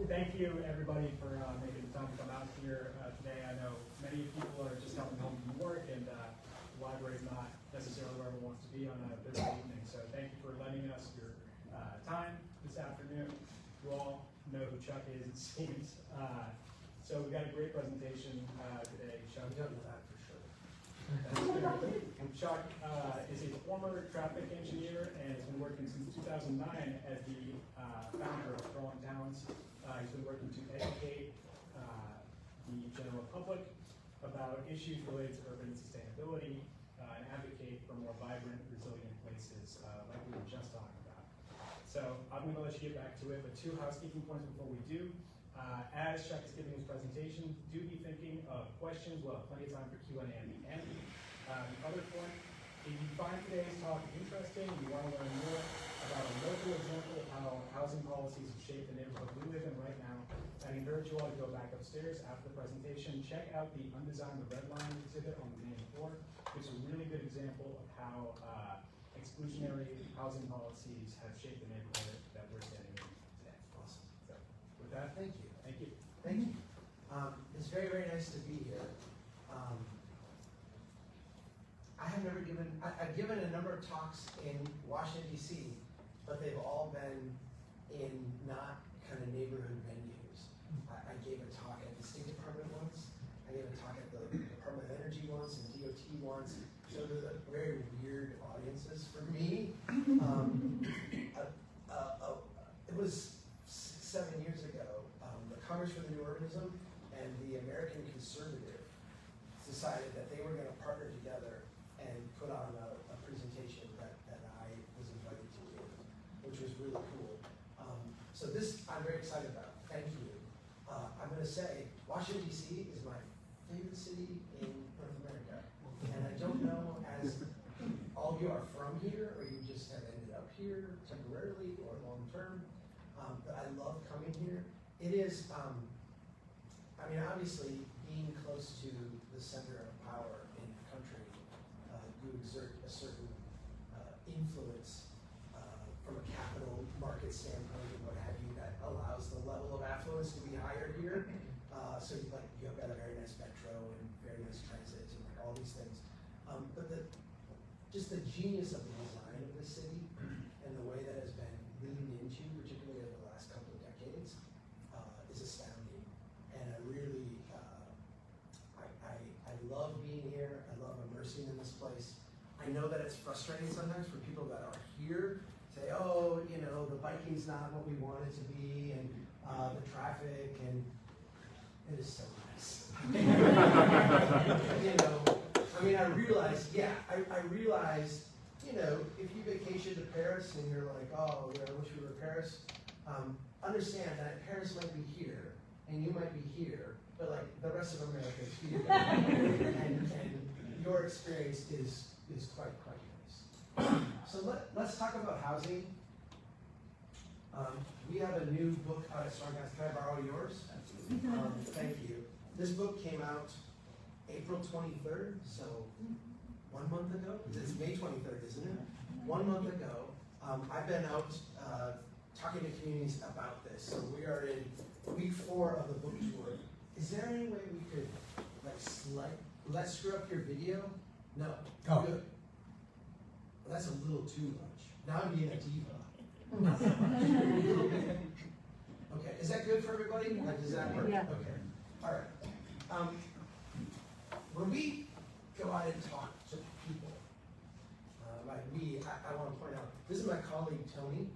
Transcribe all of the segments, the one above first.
Thank you, everybody, for making the time to come out here today. I know many people are just coming home from work, and the library is not necessarily where everyone wants to be on a busy evening. So thank you for lending us your time this afternoon. You all know who Chuck is, it seems. So we got a great presentation today. Chuck, We don't know that for sure. Chuck is a former traffic engineer and has been working since 2009 as the founder of Strong Towns. He's been working to educate the general public about issues related to urban sustainability and advocate for more vibrant, resilient places like we were just talking about. So I'm going to let you get back to it, but 2 housekeeping points before we do. As Chuck is giving his presentation, do be thinking of questions. We'll have plenty of time for Q&A at the end. The other point, if you find today's talk interesting, you want to learn more about a local example of how housing policies have shaped the neighborhood we live in right now, I encourage you all to go back upstairs after the presentation. Check out the Undesigned the Red Line exhibit on the main floor. It's a really good example of how exclusionary housing policies have shaped the neighborhood that we're standing in today. Awesome. So with that, Thank you. thank you. Thank you. It's very, very nice to be here. I've given a number of talks in Washington, D.C., but they've all been in not kind of neighborhood venues. I gave a talk at the State Department once. I gave a talk at the Department of Energy once and DOT once. So they're very weird audiences for me. It was 7 years ago. The Congress for the New Urbanism and the American Conservative decided that they were going to partner together and put on a presentation that I was invited to do, which was really cool. So this I'm very excited about. Thank you. I'm going to say Washington, D.C. is my favorite city in North America. And I don't know as all of you are from here or you just have ended up here temporarily or long term, but I love coming here. It is, obviously being close to the center of power in the country, you exert a certain influence from a capital market standpoint and what have you that allows the level of affluence to be higher here. So you've got a very nice metro and very nice transit and all these things. But just the genius of the design of this city and the way that has been leaned into, particularly over the last couple of decades, is astounding. And I really, I love being here. I love immersing in this place. I know that it's frustrating sometimes for people that are here, say, oh, the biking's not what we want it to be, and the traffic, and it is so nice. I realized, if you vacation to Paris and you're like, oh, I wish we were in Paris, understand that Paris might be here, and you might be here, but the rest of America is here. and your experience is quite nice. So let's talk about housing. We have a new book out at Strong Towns. Can I borrow yours? Thank you. This book came out April 23rd, so 1 month ago. It's May 23rd, isn't it? 1 month ago. I've been out talking to communities about this. So we are in week 4 of the book tour. Is there any way we could let's screw up your video? No. Oh. Good. Well, that's a little too much. Now I'm being a diva. Okay, is that good for everybody? Does that work? Yeah. Okay. All right. When we go out and talk to people, I want to point out, this is my colleague Tony.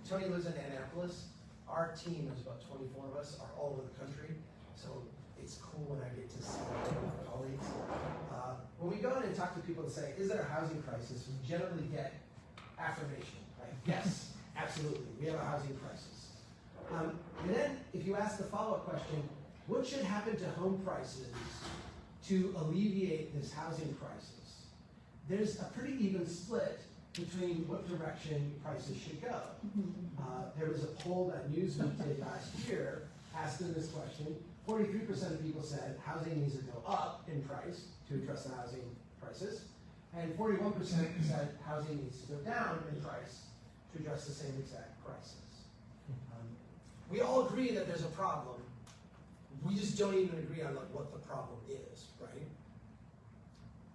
Tony lives in Annapolis. Our team is about 24 of us, are all over the country. So it's cool when I get to see my colleagues. When we go in and talk to people and say, is there a housing crisis? We generally get affirmation, right? Yes, absolutely, we have a housing crisis. And then if you ask the follow-up question, what should happen to home prices to alleviate this housing crisis? There's a pretty even split between what direction prices should go. There was a poll that Newsweek did last year asking this question. 43% of people said housing needs to go up in price to address the housing crisis, and 41% said housing needs to go down in price to address the same exact crisis. we all agree that there's a problem. We just don't even agree on like what the problem is, right?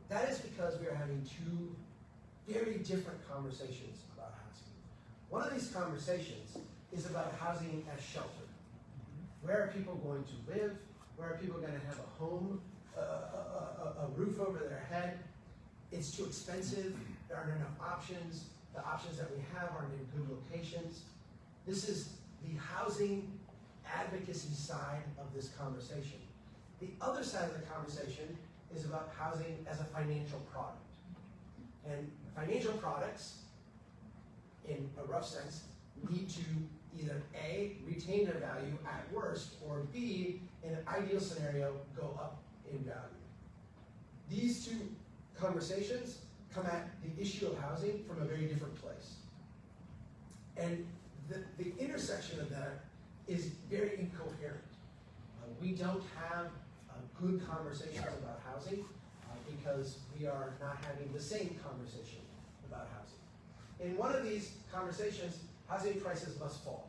That is because we are having two very different conversations about housing. One of these conversations is about housing as shelter. Where are people going to live? Where are people going to have a home, a roof over their head? It's too expensive. There aren't enough options. The options that we have aren't in good locations. This is the housing advocacy side of this conversation. The other side of the conversation is about housing as a financial product. And financial products, in a rough sense, need to either A, retain their value at worst, or B, in an ideal scenario, go up in value. These two conversations come at the issue of housing from a very different place. And the intersection of that is very incoherent. We don't have good conversations about housing because we are not having the same conversation about housing. In one of these conversations, housing prices must fall.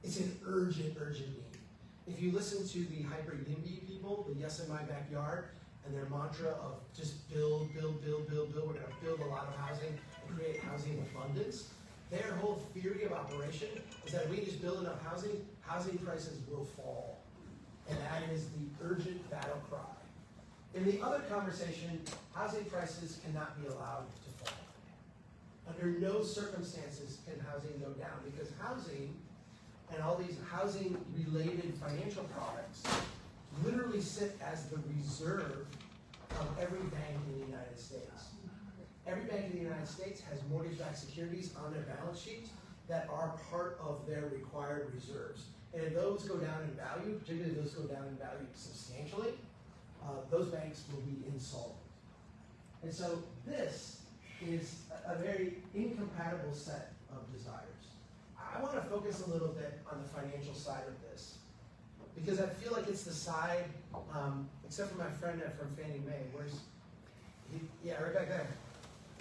It's an urgent, urgent need. If you listen to the hyper NIMBY people, the yes in my backyard, and their mantra of just build, build, build, build, build, we're gonna build a lot of housing and create housing abundance, their whole theory of operation is that if we just build enough housing, housing prices will fall. And that is the urgent battle cry. In the other conversation, housing prices cannot be allowed to fall. Under no circumstances can housing go down, because housing and all these housing-related financial products literally sit as the reserve of every bank in the United States. Every bank in the United States has mortgage-backed securities on their balance sheet that are part of their required reserves. And if those go down in value, particularly if those go down in value substantially, those banks will be insolvent. And so this is a very incompatible set of desires. I want to focus a little bit on the financial side of this, because I feel like it's the side, except for my friend from Fannie Mae, where's he? Yeah, right back there.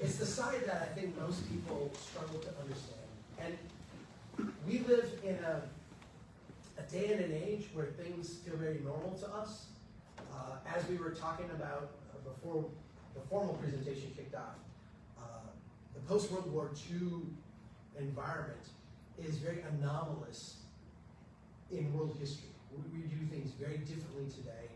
It's the side that I think most people struggle to understand. And we live in a day and an age where things feel very normal to us. As we were talking about before the formal presentation kicked off, the post-World War II environment is very anomalous in world history. We do things very differently today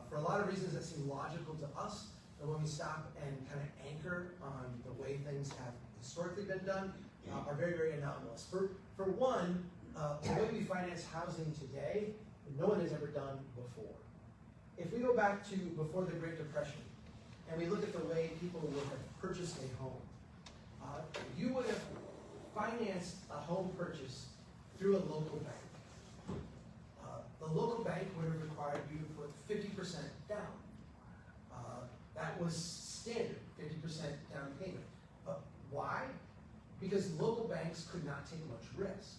for a lot of reasons that seem logical to us, but when we stop and kind of anchor on the way things have historically been done, are very, very anomalous. For one, the way we finance housing today, no one has ever done before. If we go back to before the Great Depression, and we look at the way people would have purchased a home, you would have financed a home purchase through a local bank. The local bank would have required you to put 50% down. That was standard, 50% down payment. Why? Because local banks could not take much risk.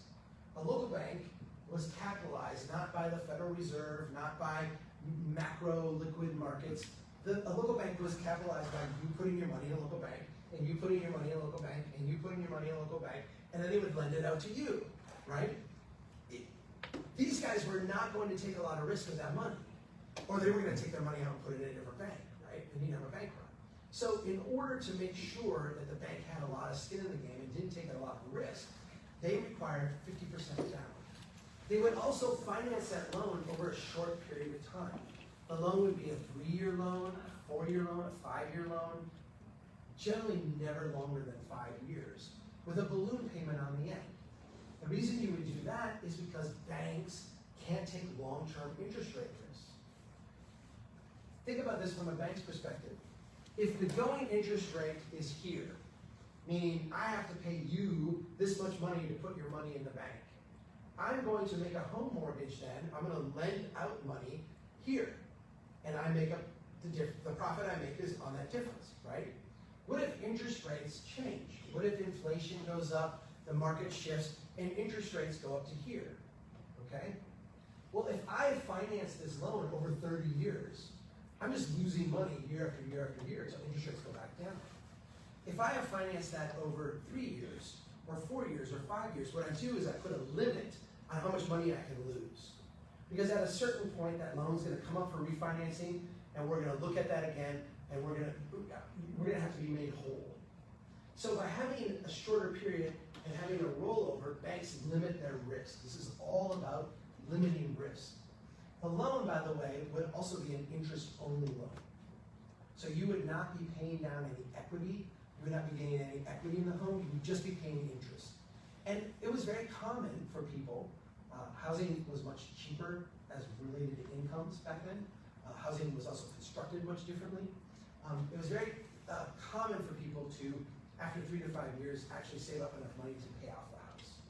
A local bank was capitalized not by the Federal Reserve, not by macro liquid markets. A local bank was capitalized by you putting your money in a local bank, and you putting your money in a local bank, and you putting your money in a local bank, and then they would lend it out to you, right? These guys were not going to take a lot of risk with that money, or they were going to take their money out and put it in a different bank, right? And you'd have a bank run. So in order to make sure that the bank had a lot of skin in the game and didn't take a lot of risk, they required 50% down. They would also finance that loan over a short period of time. The loan would be a 3-year loan, a 4-year loan, a 5-year loan, generally never longer than 5 years, with a balloon payment on the end. The reason you would do that is because banks can't take long-term interest rate risks. Think about this from a bank's perspective. If the going interest rate is here, meaning I have to pay you this much money to put your money in the bank, I'm going to make a home mortgage then, I'm going to lend out money here, and I make up the profit I make is on that difference, right? What if interest rates change? What if inflation goes up, the market shifts, and interest rates go up to here, okay? Well, if I finance this loan over 30 years, I'm just losing money year after year after year until interest rates go back down. If I have financed that over 3 years, or 4 years, or 5 years, what I do is I put a limit on how much money I can lose. Because at a certain point, that loan's gonna come up for refinancing, and we're gonna look at that again, and we're gonna have to be made whole. So by having a shorter period and having a rollover, banks limit their risk. This is all about limiting risk. The loan, by the way, would also be an interest-only loan. So you would not be paying down any equity, you would not be gaining any equity in the home, you would just be paying interest. And it was very common for people. Housing was much cheaper as related to incomes back then. Housing was also constructed much differently. It was very common for people to, after 3 to 5 years, actually save up enough money to pay off the house.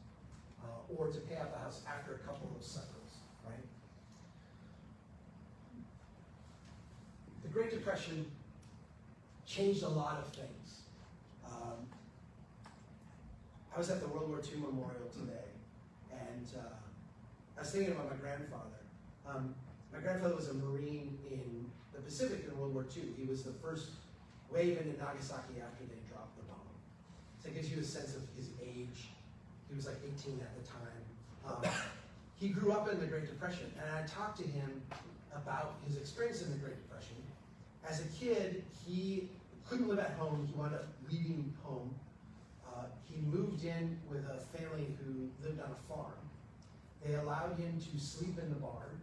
Or to pay off the house after a couple of cycles, right? The Great Depression changed a lot of things. I was at the World War II Memorial today, and I was thinking about my grandfather. My grandfather was a Marine in the Pacific in World War II. He was the first wave into Nagasaki after they dropped the bomb. So it gives you a sense of his age. He was like 18 at the time. He grew up in the Great Depression, and I talked to him about his experience in the Great Depression. As a kid, he couldn't live at home. He wound up leaving home. He moved in with a family who lived on a farm. They allowed him to sleep in the barn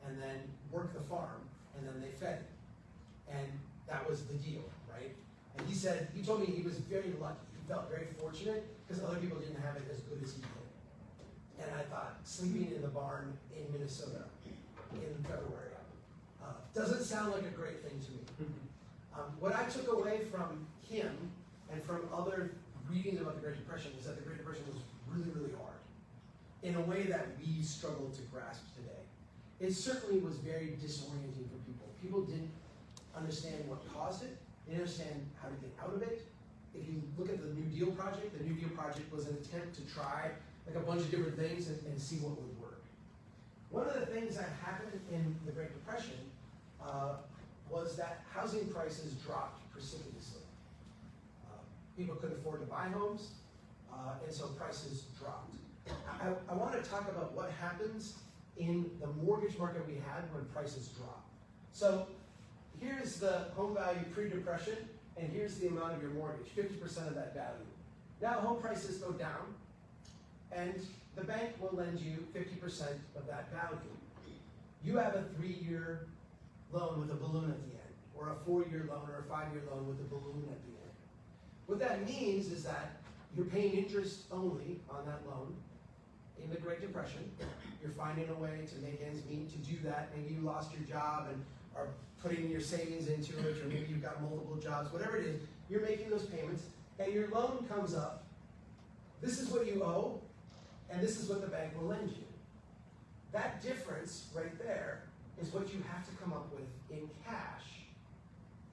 and then work the farm, and then they fed him. And that was the deal, right? And he told me he was very lucky. He felt very fortunate because other people didn't have it as good as he did. And I thought, sleeping in the barn in Minnesota in February doesn't sound like a great thing to me. What I took away from him and from other readings about the Great Depression is that the Great Depression was really, really hard in a way that we struggle to grasp today. It certainly was very disorienting for people. People didn't understand what caused it. They didn't understand how to get out of it. If you look at the New Deal project was an attempt to try like a bunch of different things and see what would work. One of the things that happened in the Great Depression was that housing prices dropped precipitously. People couldn't afford to buy homes, and so prices dropped. I want to talk about what happens in the mortgage market we had when prices drop. So here's the home value pre-depression, and here's the amount of your mortgage, 50% of that value. Now home prices go down, and the bank will lend you 50% of that value. You have a 3-year loan with a balloon at the end, or a 4-year loan or a 5-year loan with a balloon at the end. What that means is that you're paying interest only on that loan. In the Great Depression, you're finding a way to make ends meet. To do that, maybe you lost your job and are putting your savings into it, or maybe you've got multiple jobs, whatever it is, you're making those payments, and your loan comes up. This is what you owe, and this is what the bank will lend you. That difference right there is what you have to come up with in cash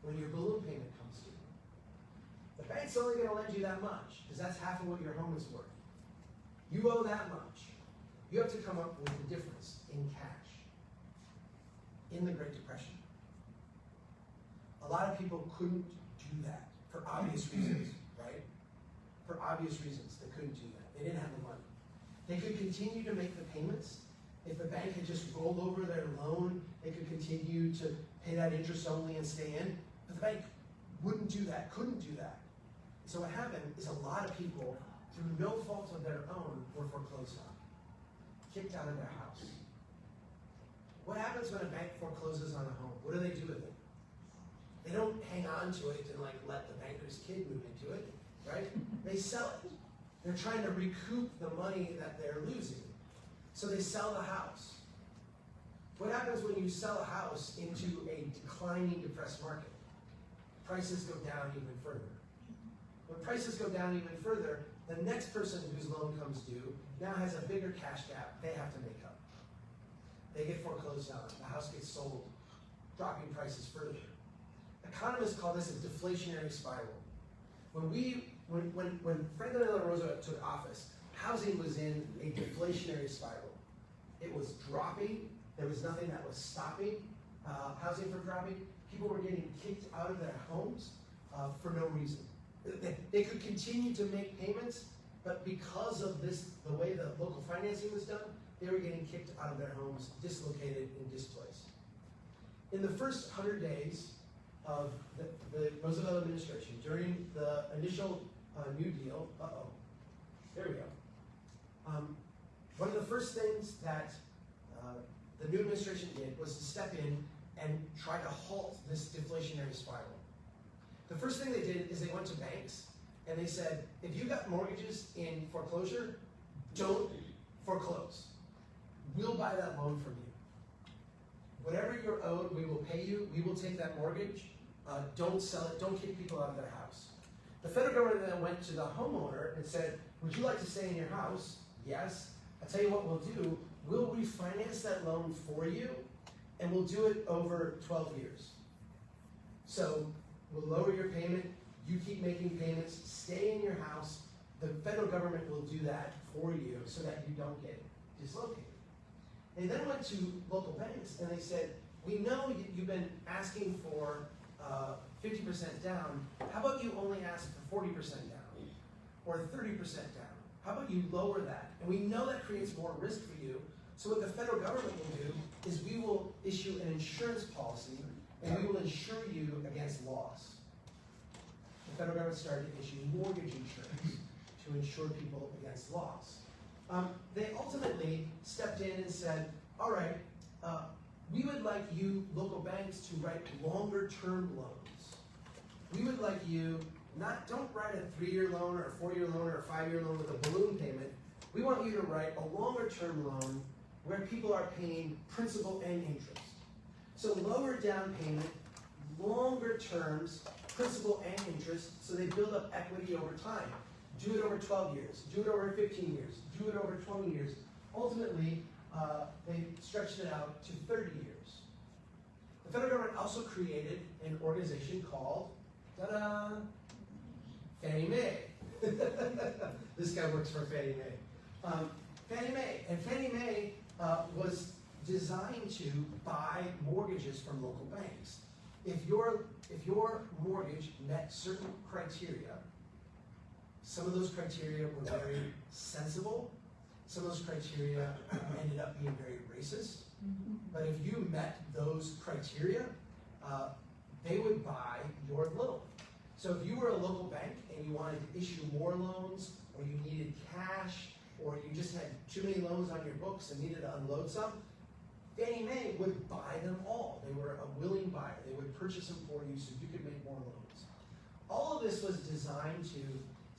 when your balloon payment comes due. The bank's only going to lend you that much, because that's half of what your home is worth. You owe that much. You have to come up with the difference in cash. In the Great Depression, a lot of people couldn't do that for obvious reasons, right? For obvious reasons, they couldn't do that. They didn't have the money. They could continue to make the payments. If the bank had just rolled over their loan, they could continue to pay that interest only and stay in. But the bank wouldn't do that, couldn't do that. So what happened is a lot of people, through no fault of their own, were foreclosed on, kicked out of their house. What happens when a bank forecloses on a home? What do they do with it? They don't hang on to it and like let the banker's kid move into it, right? They sell it. They're trying to recoup the money that they're losing. So they sell the house. What happens when you sell a house into a declining, depressed market? Prices go down even further. When prices go down even further, the next person whose loan comes due now has a bigger cash gap they have to make up. They get foreclosed on, the house gets sold, dropping prices further. Economists call this a deflationary spiral. When Franklin Delano Roosevelt took office, housing was in a deflationary spiral. It was dropping, there was nothing that was stopping housing from dropping. People were getting kicked out of their homes for no reason. They could continue to make payments, but because of this, the way the local financing was done, they were getting kicked out of their homes, dislocated and displaced. In the first 100 days of the Roosevelt administration, during the initial New Deal, there we go. One of the first things that the new administration did was to step in and try to halt this deflationary spiral. The first thing they did is they went to banks and they said, if you got mortgages in foreclosure, don't foreclose. We'll buy that loan from you. Whatever you're owed, we will pay you. We will take that mortgage. Don't sell it. Don't kick people out of their house. The federal government then went to the homeowner and said, would you like to stay in your house? Yes. I'll tell you what we'll do. We'll refinance that loan for you, and we'll do it over 12 years. So we'll lower your payment. You keep making payments. Stay in your house. The federal government will do that for you so that you don't get dislocated. They then went to local banks and they said, we know you've been asking for 50% down. How about you only ask for 40% down or 30% down? How about you lower that? And we know that creates more risk for you. So what the federal government will do is we will issue an insurance policy and we will insure you against loss. The federal government started to issue mortgage insurance to insure people against loss. They ultimately stepped in and said, all right, we would like you, local banks, to write longer term loans. We would like you, don't write a 3-year loan or a 4-year loan or a 5-year loan with a balloon payment. We want you to write a longer term loan where people are paying principal and interest. So lower down payment, longer terms, principal and interest, so they build up equity over time. Do it over 12 years, do it over 15 years, do it over 20 years. Ultimately, they stretched it out to 30 years. The federal government also created an organization called, ta-da, Fannie Mae. This guy works for Fannie Mae. Fannie Mae, and Fannie Mae was designed to buy mortgages from local banks. If your mortgage met certain criteria, some of those criteria were very sensible. Some of those criteria ended up being very racist. But if you met those criteria, they would buy your loan. So if you were a local bank and you wanted to issue more loans, or you needed cash, or you just had too many loans on your books and needed to unload some, Fannie Mae would buy them all. They were a willing buyer. They would purchase them for you so you could make more loans. All of this was designed to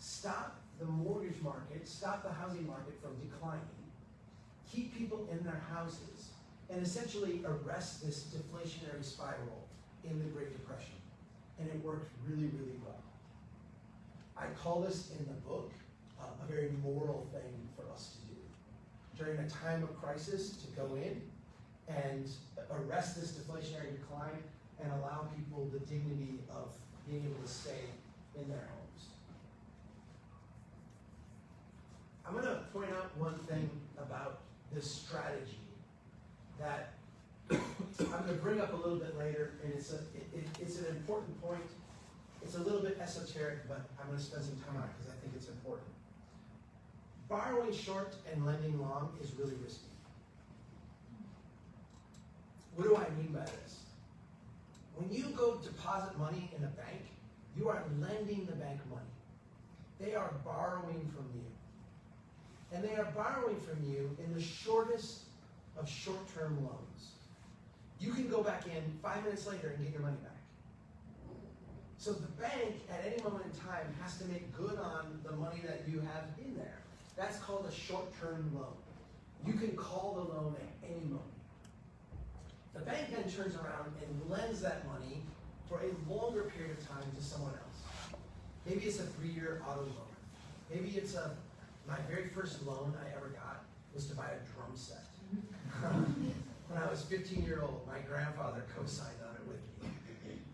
stop the mortgage market, stop the housing market from declining, keep people in their houses, and essentially arrest this deflationary spiral in the Great Depression. And it worked really, really well. I call this in the book a very moral thing for us to do. During a time of crisis, to go in and arrest this deflationary decline and allow people the dignity of being able to stay in their homes. I'm going to point out one thing about this strategy that I'm going to bring up a little bit later, and it's an important point. It's a little bit esoteric, but I'm going to spend some time on it because I think it's important. Borrowing short and lending long is really risky. What do I mean by this? When you go deposit money in a bank, you are lending the bank money. They are borrowing from you. And they are borrowing from you in the shortest of short-term loans. You can go back in 5 minutes later and get your money back. So the bank, at any moment in time, has to make good on the money that you have in there. That's called a short-term loan. You can call the loan at any moment. The bank then turns around and lends that money for a longer period of time to someone else. Maybe it's a 3-year auto loan. Maybe it's my very first loan I ever got was to buy a drum set. When I was 15-year-old, my grandfather co-signed on it with me.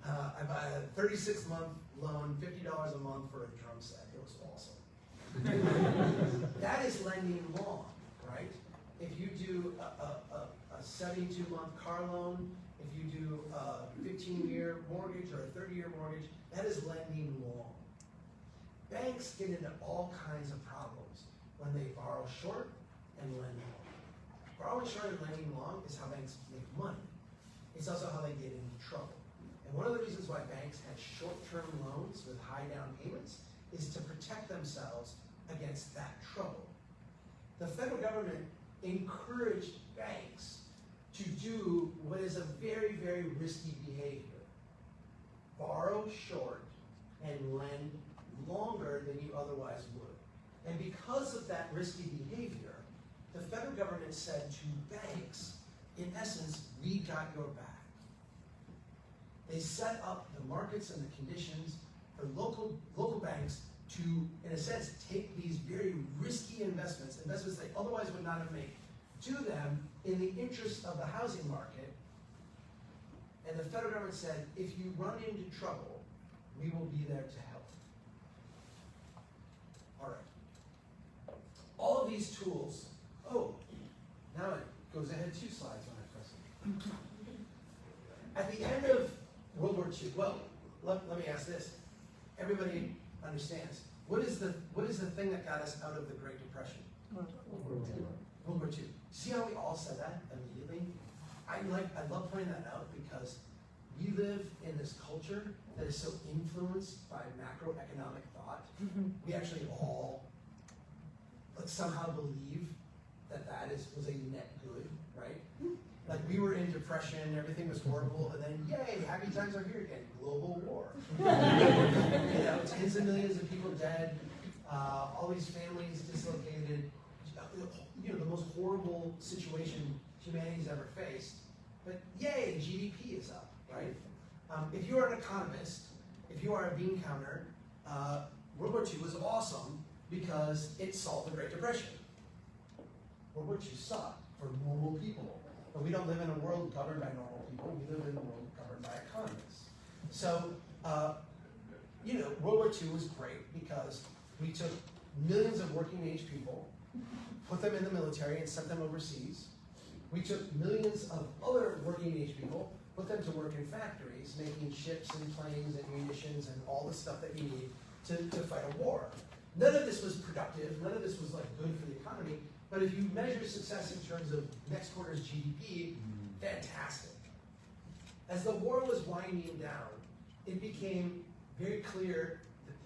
I bought a 36-month loan, $50 a month for a drum set. It was awesome. That is lending long, right? If you do a 72-month car loan, if you do a 15-year mortgage or a 30-year mortgage, that is lending long. Banks get into all kinds of problems when they borrow short and lend long. Borrowing short and lending long is how banks make money. It's also how they get into trouble. And one of the reasons why banks had short-term loans with high down payments is to protect themselves against that trouble. The federal government encouraged banks to do what is a very, very risky behavior. Borrow short and lend longer than you otherwise would. And because of that risky behavior, the federal government said to banks, in essence, we got your back. They set up the markets and the conditions for local banks to, in a sense, take these very risky investments they otherwise would not have made, do them in the interest of the housing market. And the federal government said, if you run into trouble, we will be there to help. All right. All of these tools, now it goes ahead 2 slides when I press it. At the end of World War II, well, let me ask this. Everybody understands. What is the thing that got us out of the Great Depression? World War II. See how we all said that immediately? I love pointing that out because we live in this culture that is so influenced by macroeconomic thought. We actually all somehow believe that was a net good, right? Like we were in depression, everything was horrible, and then yay, happy times are here again, global war. Tens of millions of people dead, all these families dislocated, the most horrible situation humanity's ever faced. But yay, GDP is up, right? If you are an economist, if you are a bean counter, World War II was awesome because it solved the Great Depression. World War II sucked for normal people. But we don't live in a world governed by normal people. We live in a world governed by economists. So, World War II was great because we took millions of working age people, put them in the military and sent them overseas. We took millions of other working age people, put them to work in factories, making ships and planes and munitions and all the stuff that you need to fight a war. None of this was productive. None of this was good for the economy. But if you measure success in terms of next quarter's GDP, fantastic. As the war was winding down, it became very clear,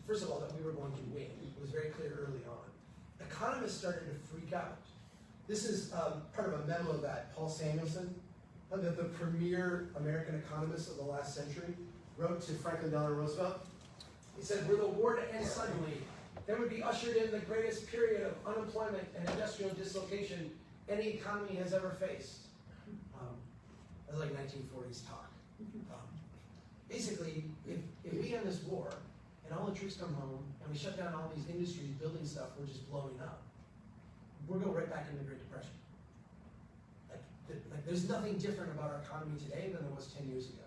first of all, that we were going to win. It was very clear early on. Economists started to freak out. This is part of a memo that Paul Samuelson, the premier American economist of the last century, wrote to Franklin Delano Roosevelt. He said, were the war to end suddenly, there would be ushered in the greatest period of unemployment and industrial dislocation any economy has ever faced. That was like 1940s talk. Basically, if we end this war and all the troops come home and we shut down all these industries building stuff, we're just blowing up. We're going right back into the Great Depression. There's nothing different about our economy today than there was 10 years ago.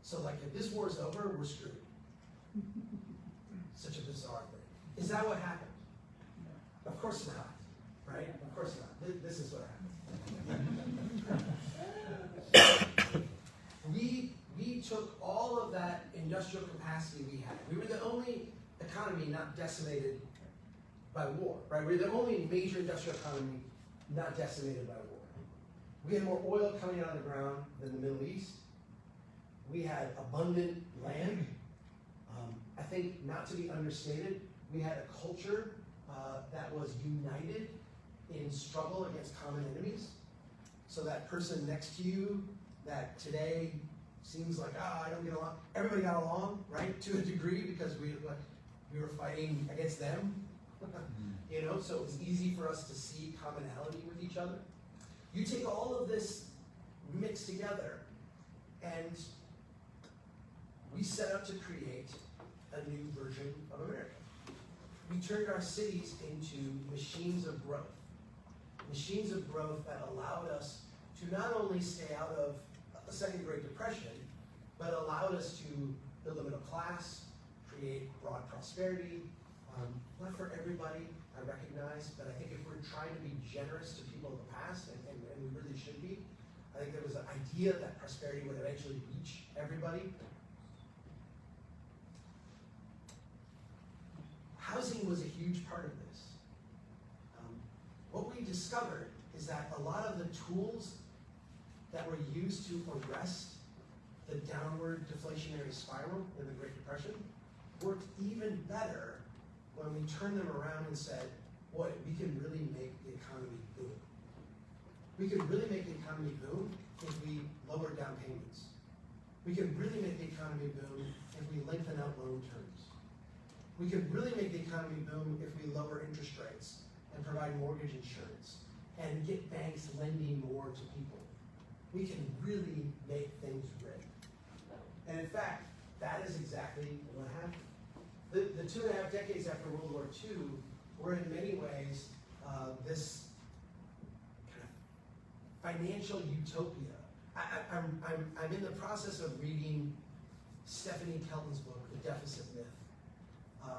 So if this war is over, we're screwed. Such a bizarre thing. Is that what happened? Of course not, right? Of course not. This is what happened. We took all of that industrial capacity we had. We were the only economy not decimated by war, right? We were the only major industrial economy not decimated by war. We had more oil coming out of the ground than the Middle East. We had abundant land. I think, not to be understated, we had a culture that was united in struggle against common enemies. So that person next to you that today seems like, I don't get along, everybody got along, right? To a degree, because we were fighting against them. So it was easy for us to see commonality with each other. You take all of this mixed together, and we set out to create a new version of America. We turned our cities into machines of growth. Machines of growth that allowed us to not only stay out of a second Great Depression, but allowed us to build a middle class, create broad prosperity. Not for everybody, I recognize, but I think if we're trying to be generous to people of the past, and we really should be, I think there was an idea that prosperity would eventually reach everybody. Housing was a huge part of this. discovered is that a lot of the tools that were used to arrest the downward deflationary spiral in the Great Depression worked even better when we turned them around and said, boy, we can really make the economy boom. We could really make the economy boom if we lower down payments. We could really make the economy boom if we lengthen out loan terms. We could really make the economy boom if we lower interest rates and provide mortgage insurance and get banks lending more to people. We can really make things great. And in fact, that is exactly what happened. The 2.5 decades after World War II were in many ways this kind of financial utopia. I'm in the process of reading Stephanie Kelton's book, The Deficit Myth.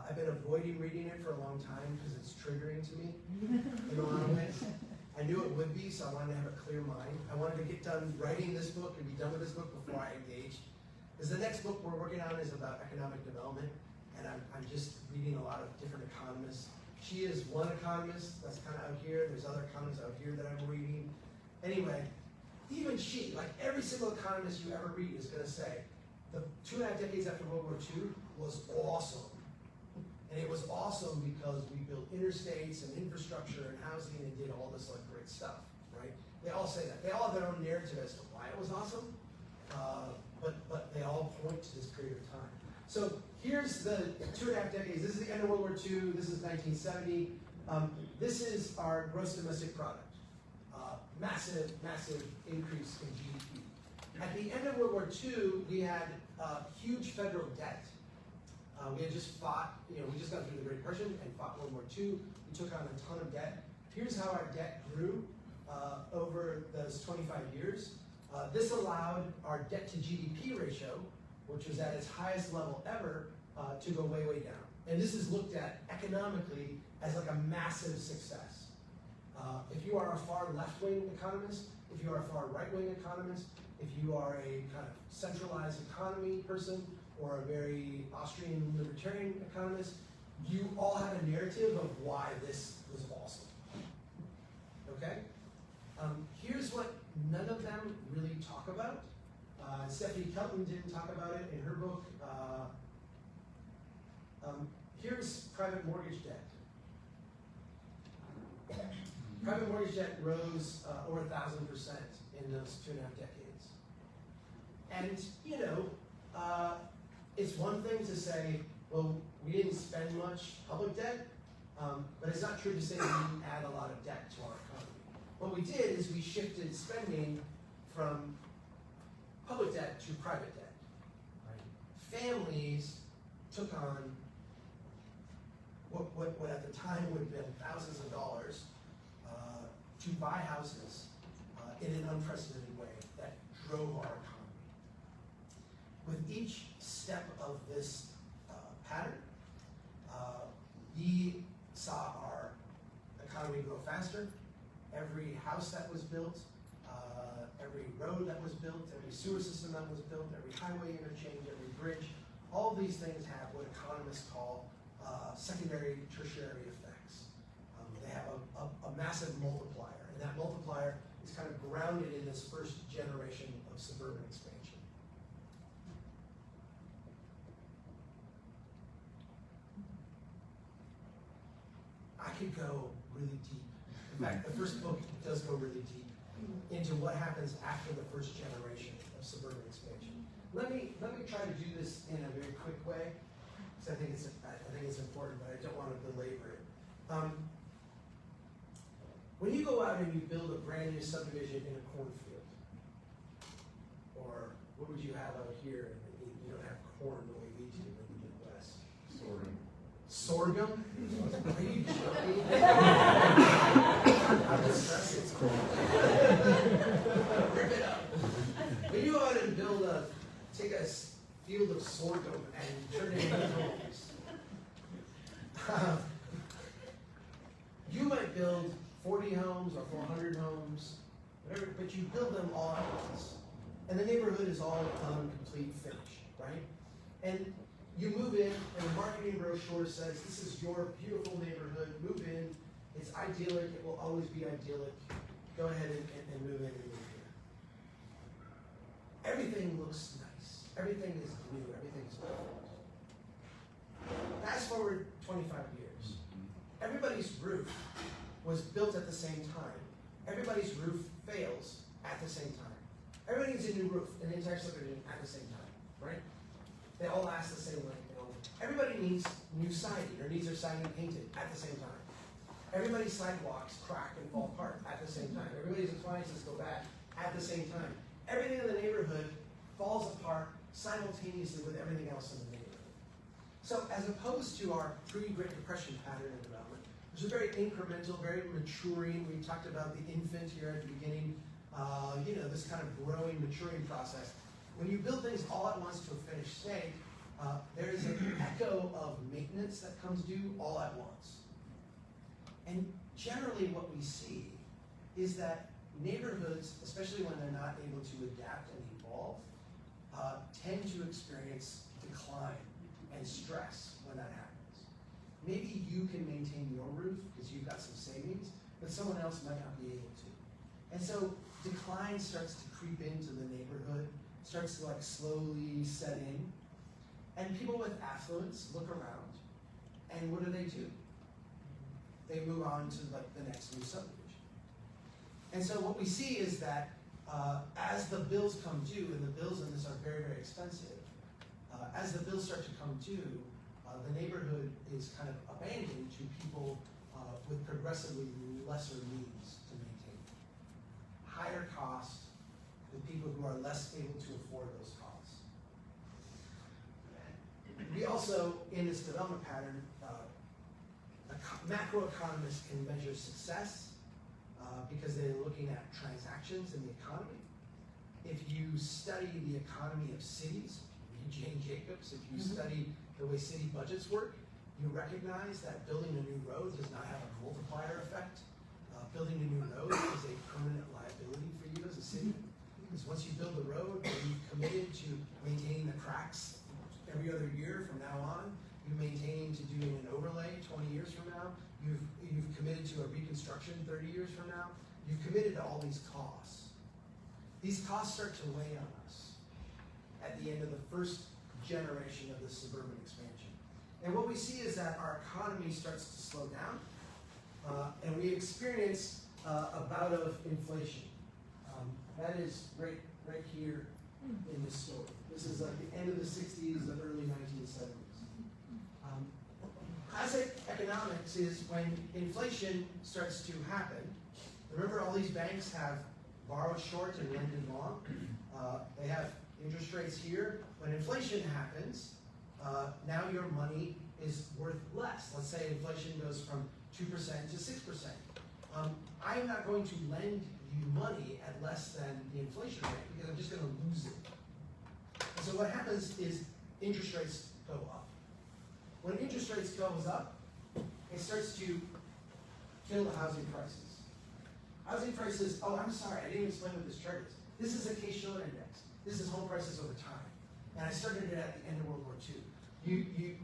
I've been avoiding reading it for a long time because it's triggering to me in a lot of ways. I knew it would be, so I wanted to have a clear mind. I wanted to get done writing this book and be done with this book before I engaged. Because the next book we're working on is about economic development, and I'm just reading a lot of different economists. She is one economist that's kind of out here. There's other economists out here that I'm reading. Anyway, even she, like every single economist you ever read, is going to say the 2.5 decades after World War II was awesome. And it was awesome because we built interstates and infrastructure and housing and did all this like great stuff, right? They all say that. They all have their own narrative as to why it was awesome, but they all point to this period of time. So here's the 2.5 decades. This is the end of World War II. This is 1970. This is our gross domestic product. Massive, massive increase in GDP. At the end of World War II, we had huge federal debt. We had just fought, we just got through the Great Depression and fought World War II. We took on a ton of debt. Here's how our debt grew over those 25 years. This allowed our debt to GDP ratio, which was at its highest level ever, to go way, way down. And this is looked at economically as like a massive success. If you are a far left-wing economist, if you are a far right-wing economist, if you are a kind of centralized economy person, or a very Austrian libertarian economist, you all have a narrative of why this was awesome. Okay? Here's what none of them really talk about. Stephanie Kelton didn't talk about it in her book. Here's private mortgage debt. Private mortgage debt rose over 1,000% in those 2.5 decades. And, it's one thing to say, well, we didn't spend much public debt, but it's not true to say we didn't add a lot of debt to our economy. What we did is we shifted spending from public debt to private debt. Right? Families took on what at the time would have been thousands of dollars to buy houses in an unprecedented way that drove our economy. With each step of this pattern, we saw our economy grow faster. Every house that was built, every road that was built, every sewer system that was built, every highway interchange, every bridge, all these things have what economists call secondary, tertiary effects. They have a massive multiplier, and that multiplier is kind of grounded in this first generation of suburban expansion. I could go really deep. In fact, the first book does go really deep into what happens after the first generation of suburban expansion. Let me try to do this in a very quick way, because I think it's important, but I don't want to belabor it. When you go out and you build a brand new subdivision in a cornfield, or what would you have out here? You don't have corn the way we do in the Midwest. Sorghum. Sorghum? Are you joking? I'm just it's corn. Rip it up. When you go out and take a field of sorghum and turn it into homes, you might build 40 homes or 400 homes, whatever, but you build them all at once. And the neighborhood is all done, complete, finished, right? And you move in, and the marketing brochure says, this is your beautiful neighborhood, move in, It's idyllic, it will always be idyllic. Go ahead and move in and move here. Everything looks nice. Everything is new, everything is perfect. Fast forward 25 years. Everybody's roof was built at the same time. Everybody's roof fails at the same time. Everybody needs a new roof in the entire subdivision at the same time, right? They all last the same length. Everybody needs new siding, or needs their siding painted at the same time. Everybody's sidewalks crack and fall apart at the same time. Everybody's appliances go bad at the same time. Everything in the neighborhood falls apart simultaneously with everything else in the neighborhood. So as opposed to our pre-Great Depression pattern of development, which is very incremental, very maturing. We talked about the infant here at the beginning, this kind of growing, maturing process. When you build things all at once to a finished state, there is an echo of maintenance that comes due all at once. And generally what we see is that neighborhoods, especially when they're not able to adapt and evolve, tend to experience decline and stress when that happens. Maybe you can maintain your roof because you've got some savings, but someone else might not be able to. And so decline starts to creep into the neighborhood, starts to slowly set in. And people with affluence look around, and what do? They move on to the next new subdivision. And so what we see is that as the bills come due, and the bills in this are very, very expensive, as the bills start to come due, the neighborhood is kind of abandoned to people with progressively lesser means to maintain. Higher cost with people who are less able to afford those costs. We also, in this development pattern, macroeconomists can measure success because they're looking at transactions in the economy. If you study the economy of cities, read Jane Jacobs, if you study the way city budgets work, you recognize that building a new road does not have a multiplier effect. Building a new road is a permanent liability for you as a city. Because once you build the road, you've committed to maintaining the cracks every other year from now on. You've maintained to doing an overlay 20 years from now. You've committed to a reconstruction 30 years from now. You've committed to all these costs. These costs start to weigh on us at the end of the first generation of the suburban expansion. And what we see is that our economy starts to slow down, and we experience a bout of inflation. That is right here in this story. This is like the end of the 60s, the early 1970s. Classic economics is when inflation starts to happen. Remember, all these banks have borrowed short and lended long. They have interest rates here. When inflation happens, now your money is worth less. Let's say inflation goes from 2% to 6%. I'm not going to lend you money at less than the inflation rate because I'm just going to lose it. And so what happens is interest rates go up. When interest rates goes up, it starts to kill the housing prices. Housing prices, oh, I'm sorry, I didn't even explain what this chart is. This is a Case-Shiller index. This is home prices over time. And I started it at the end of World War II.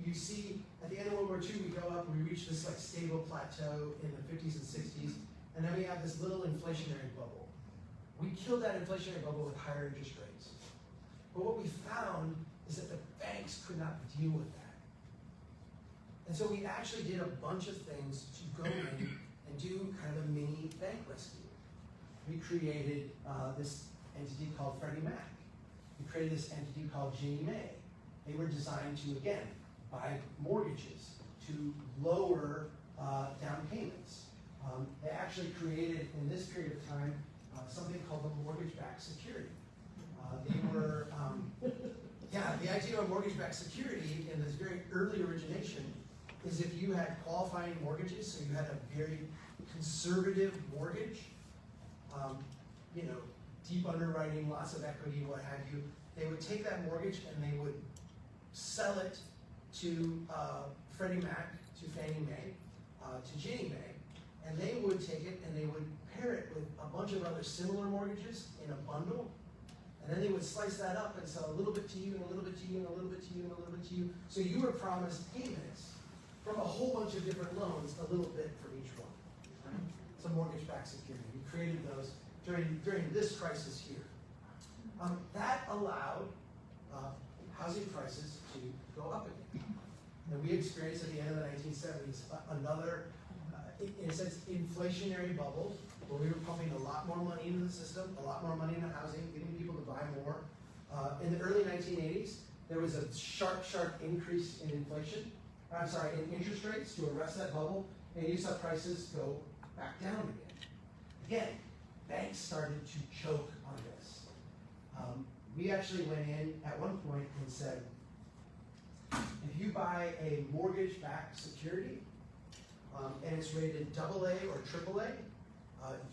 You see, at the end of World War II, we go up and we reach this stable plateau in the 50s and 60s, and then we have this little inflationary bubble. We killed that inflationary bubble with higher interest rates. But what we found is that the banks could not deal with that. And so we actually did a bunch of things to go in and do kind of a mini bank rescue. We created this entity called Freddie Mac. We created this entity called Ginnie Mae. They were designed to, again, buy mortgages, to lower down payments. They actually created, in this period of time, something called the mortgage-backed security. The idea of mortgage-backed security in this very early origination is if you had qualifying mortgages, so you had a very conservative mortgage, deep underwriting, lots of equity, what have you, they would take that mortgage and they would sell it to Freddie Mac, to Fannie Mae, to Ginnie Mae, and they would take it and they would pair it with a bunch of other similar mortgages in a bundle, and then they would slice that up and sell a little bit to you, and a little bit to you, and a little bit to you, and a little bit to you. So you were promised payments from a whole bunch of different loans, a little bit for each one. It's a mortgage-backed security. We created those during this crisis here. That allowed housing prices to go up again. And we experienced at the end of the 1970s another, in a sense, inflationary bubble where we were pumping a lot more money into the system, a lot more money into housing, getting people to buy more. In the early 1980s, there was a sharp increase in inflation. In interest rates to arrest that bubble, and you saw prices go back down again. Again, banks started to choke on this. We actually went in at one point and said, if you buy a mortgage-backed security, and it's rated AA or AAA,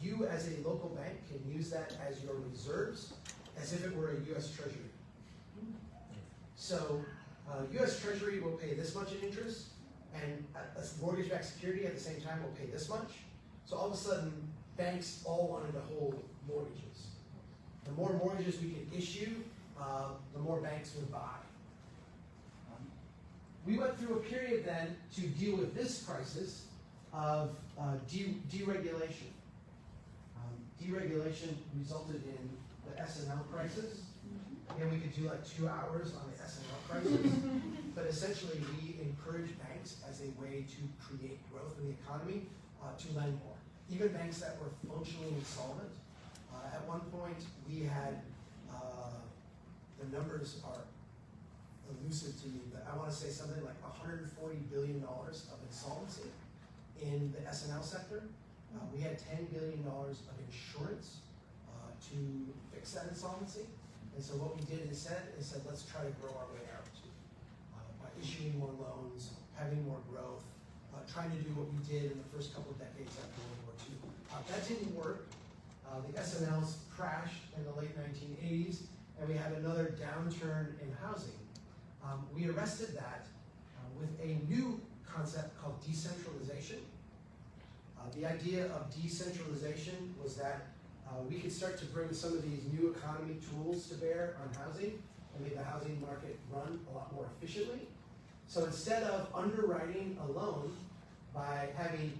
you as a local bank can use that as your reserves, as if it were a U.S. Treasury. So, U.S. Treasury will pay this much in interest, and a mortgage-backed security at the same time will pay this much. So all of a sudden, banks all wanted to hold mortgages. The more mortgages we could issue, the more banks would buy. We went through a period then to deal with this crisis of deregulation. Deregulation resulted in the S&L crisis, and we could do like 2 hours on the S&L crisis. But essentially, we encouraged banks as a way to create growth in the economy to lend more. Even banks that were functionally insolvent. At one point, we had, the numbers are elusive to me, but I want to say something like $140 billion of insolvency in the S&L sector. We had $10 billion of insurance to fix that insolvency. And so what we did instead is said, let's try to grow our way out by issuing more loans, having more growth, trying to do what we did in the first couple of decades after World War II. That didn't work. The S&Ls crashed in the late 1980s, and we had another downturn in housing. We arrested that with a new concept called decentralization. The idea of decentralization was that we could start to bring some of these new economy tools to bear on housing and make the housing market run a lot more efficiently. So instead of underwriting a loan by having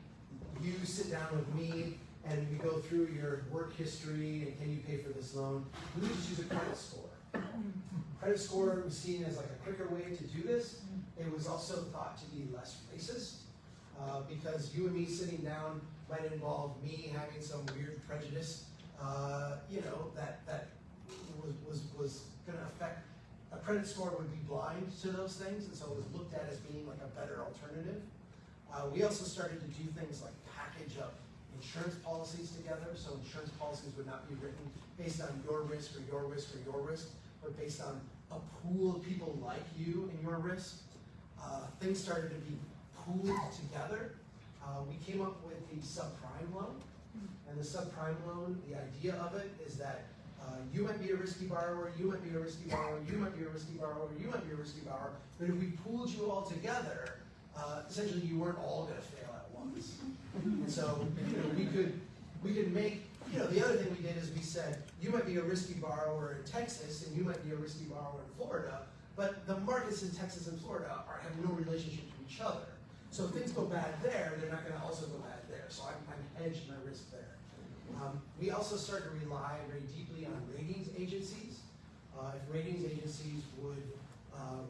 you sit down with me and we go through your work history and can you pay for this loan, we would just use a credit score. Credit score was seen as like a quicker way to do this. It was also thought to be less racist because you and me sitting down might involve me having some weird prejudice, that was going to affect. A credit score would be blind to those things, and so it was looked at as being like a better alternative. We also started to do things like package up insurance policies together, so insurance policies would not be written based on your risk or your risk or your risk, but based on a pool of people like you and your risk. Things started to be pooled together. We came up with the subprime loan, and the subprime loan, the idea of it is that you might be a risky borrower, you might be a risky borrower, you might be a risky borrower, you might be a risky borrower, but if we pooled you all together, essentially you weren't all going to fail at once. And so we could make, the other thing we did is we said, you might be a risky borrower in Texas and you might be a risky borrower in Florida, but the markets in Texas and Florida have no relationship to each other. So if things go bad there, they're not going to also go bad there. So I'm hedged my risk there. We also started to rely very deeply on ratings agencies. If ratings agencies would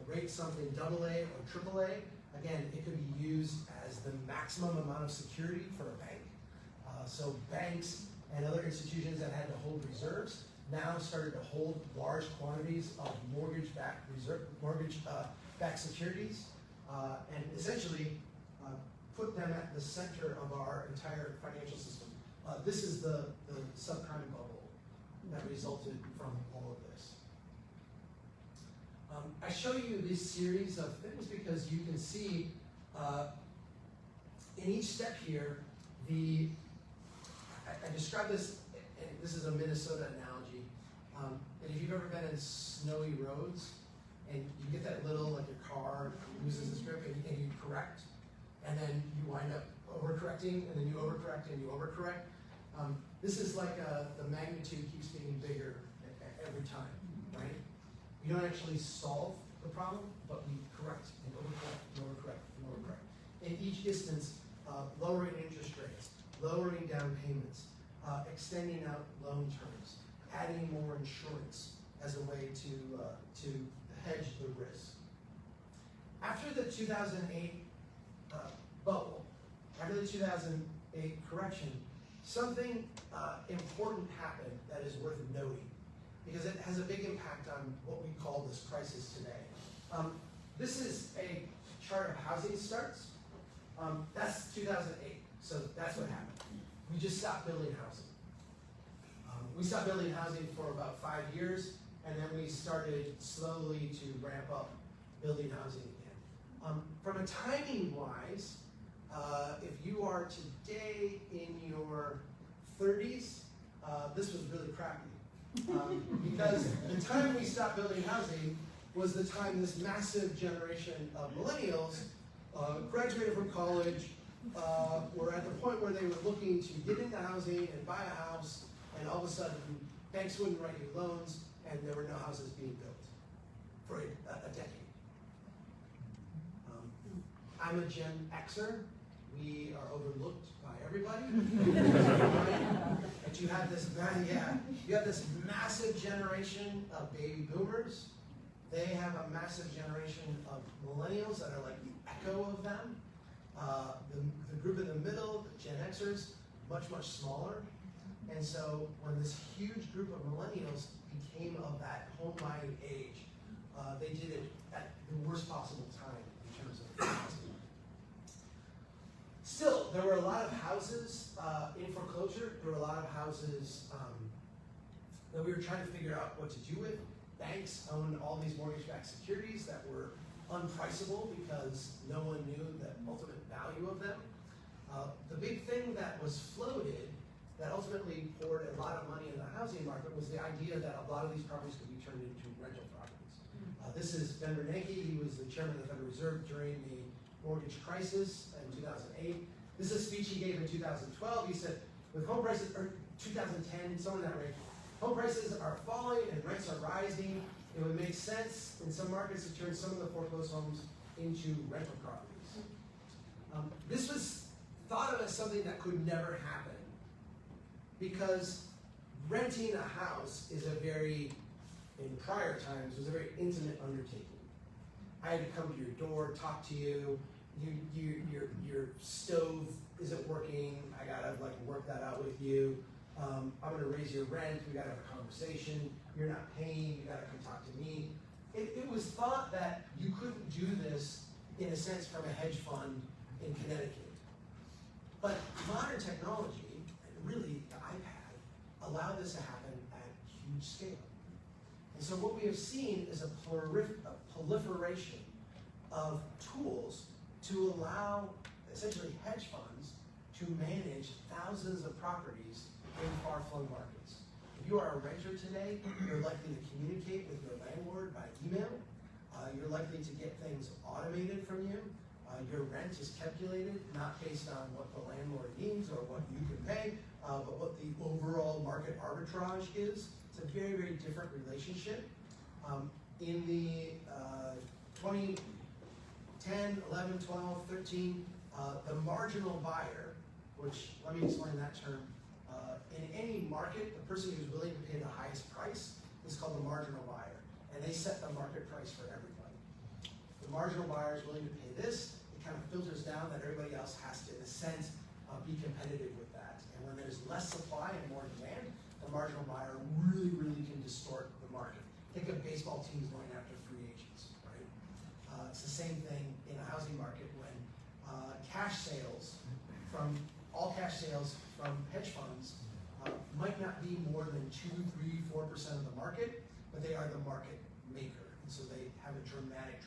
rate something AA or AAA, again, it could be used as the maximum amount of security for a bank. So banks and other institutions that had to hold reserves now started to hold large quantities of mortgage-backed securities, and essentially put them at the center of our entire financial system. This is the subprime bubble that resulted from all of this. I show you this series of things because you can see in each step here, I describe this, and this is a Minnesota analogy, and if you've ever been in snowy roads, and you get that little, like your car loses its grip, and you correct, and then you wind up overcorrecting, and then you overcorrect, and you overcorrect. This is like the magnitude keeps getting bigger every time, right? We don't actually solve the problem, but we correct and overcorrect and overcorrect and overcorrect. In each instance, lowering interest rates, lowering down payments, extending out loan terms, adding more insurance as a way to hedge the risk. After the 2008 bubble, after the 2008 correction, something important happened that is worth noting, because it has a big impact on what we call this crisis today. This is a chart of housing starts. That's 2008, so that's what happened. We just stopped building housing. We stopped building housing for about 5 years, and then we started slowly to ramp up building housing again. From a timing wise, if you are today in your 30s, this was really crappy. Because the time we stopped building housing was the time this massive generation of millennials graduated from college, were at the point where they were looking to get into housing and buy a house, and all of a sudden banks wouldn't write you loans, and there were no houses being built for a decade. I'm a Gen Xer. We are overlooked by everybody. But you have this massive generation of baby boomers. They have a massive generation of millennials that are like the echo of them. The group in the middle, the Gen Xers, much, much smaller. And so when this huge group of millennials became of that home buying age, they did it at the worst possible time in terms of housing. Still, there were a lot of houses in foreclosure. There were a lot of houses that we were trying to figure out what to do with. Banks owned all these mortgage-backed securities that were unpriceable because no one knew the ultimate value of them. The big thing that was floated that ultimately poured a lot of money in the housing market was the idea that a lot of these properties could be turned into rental properties. This is Ben Bernanke. He was the chairman of the Federal Reserve during the mortgage crisis in 2008. This is a speech he gave in 2012. He said, with home prices, or 2010, somewhere in that range, home prices are falling and rents are rising. It would make sense in some markets to turn some of the foreclosed homes into rental properties. This was thought of as something that could never happen because renting a house is in prior times, was a very intimate undertaking. I had to come to your door, talk to you. Your stove isn't working. I gotta work that out with you. I'm gonna raise your rent. We gotta have a conversation. You're not paying. You gotta come talk to me. It was thought that you couldn't do this in a sense from a hedge fund in Connecticut. But modern technology, and really the iPad, allowed this to happen at huge scale. And so what we have seen is a proliferation of tools to allow essentially hedge funds to manage thousands of properties in far-flung markets. If you are a renter today, you're likely to communicate with your landlord by email. You're likely to get things automated from you. Your rent is calculated not based on what the landlord needs or what you can pay, but what the overall market arbitrage is. It's a very, very different relationship. In the 2010, 11, 12, 13, the marginal buyer, which, let me explain that term. In any market, the person who's willing to pay the highest price is called the marginal buyer, and they set the market price for everybody. The marginal buyer is willing to pay this. It kind of filters down that everybody else has to, in a sense, be competitive with that. And when there's less supply and more demand, the marginal buyer really, really can distort the market. Think of baseball teams going after free agents, right? It's the same thing in a housing market when all cash sales from hedge funds might not be more than 2, 3, 4% of the market, but they are the market maker. And so they have a dramatic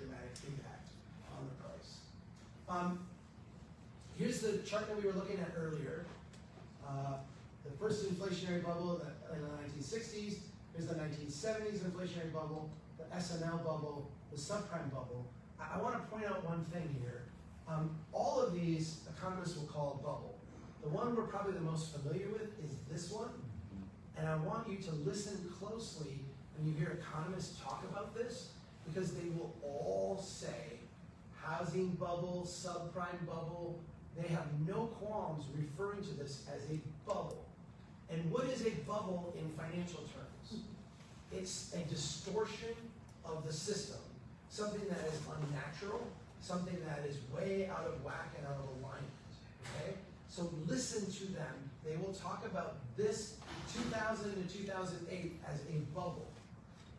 impact on the price. Here's the chart that we were looking at earlier. The first inflationary bubble in the 1960s. Here's the 1970s inflationary bubble, the SNL bubble, the subprime bubble. I want to point out one thing here. All of these economists will call a bubble. The one we're probably the most familiar with is this one. And I want you to listen closely when you hear economists talk about this, because they will all say housing bubble, subprime bubble, they have no qualms referring to this as a bubble. And what is a bubble in financial terms? It's a distortion of the system, something that is unnatural, something that is way out of whack and out of alignment, okay? So listen to them. They will talk about this 2000 to 2008 as a bubble.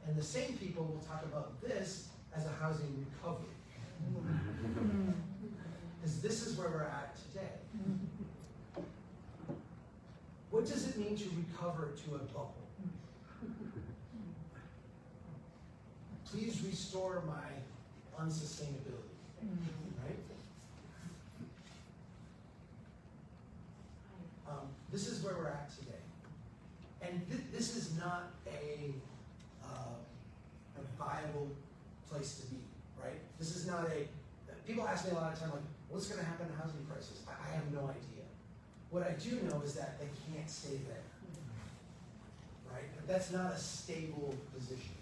And the same people will talk about this as a housing recovery. Because this is where we're at today. What does it mean to recover to a bubble? Please restore my unsustainability, right? This is where we're at today. And this is not a viable place to be, right? This is not people ask me a lot of time, like, what's gonna happen to housing prices? I have no idea. What I do know is that they can't stay there, right? But that's not a stable position.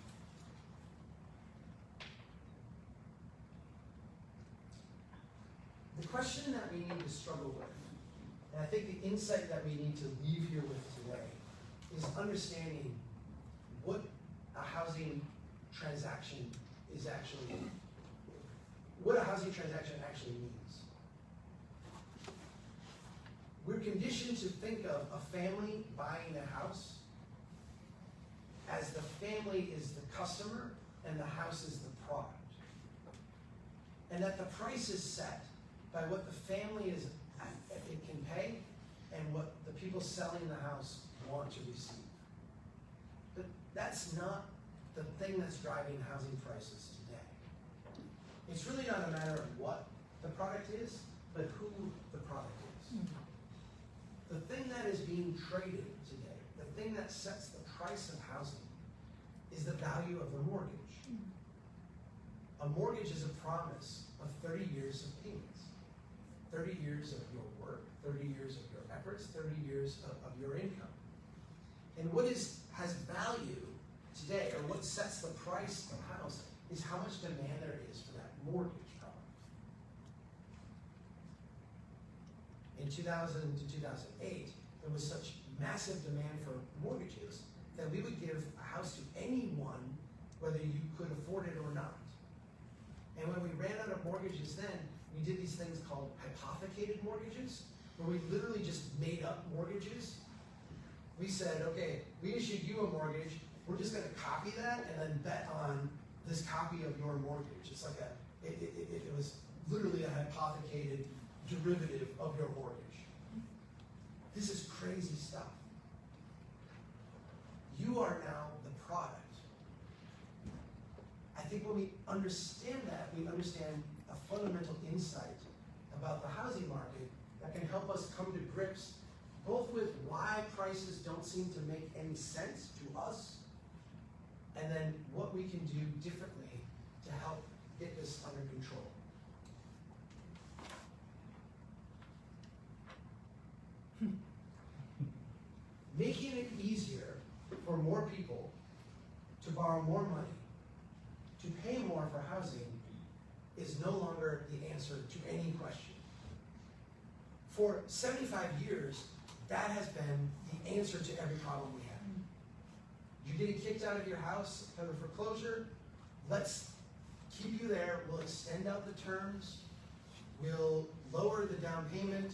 The question that we need to struggle with, and I think the insight that we need to leave here with today, is understanding what a housing transaction is actually, what a housing transaction actually means. We're conditioned to think of a family buying a house as the family is the customer and the house is the product. And that the price is set by what the family it can pay and what the people selling the house want to receive. But that's not the thing that's driving housing prices today. It's really not a matter of what the product is, but who the product is. The thing that is being traded today, the thing that sets the price of housing, is the value of the mortgage. A mortgage is a promise of 30 years of payments. 30 years of your work, 30 years of your efforts, 30 years of your income. And what has value today, or what sets the price of a house, is how much demand there is for that mortgage product. In 2000 to 2008, there was such massive demand for mortgages that we would give a house to anyone, whether you could afford it or not. And when we ran out of mortgages then, we did these things called hypothecated mortgages, where we literally just made up mortgages. We said, okay, we issued you a mortgage, we're just gonna copy that and then bet on this copy of your mortgage. It's like it was literally a hypothecated derivative of your mortgage. This is crazy stuff. You are now the product. I think when we understand that, we understand a fundamental insight about the housing market that can help us come to grips both with why prices don't seem to make any sense to us, and then what we can do differently to help get this under control. Making it easier for more people to borrow more money, to pay more for housing, is no longer the answer to any question. For 75 years, that has been the answer to every problem we have. You're getting kicked out of your house because of foreclosure. Let's keep you there. We'll extend out the terms. We'll lower the down payment.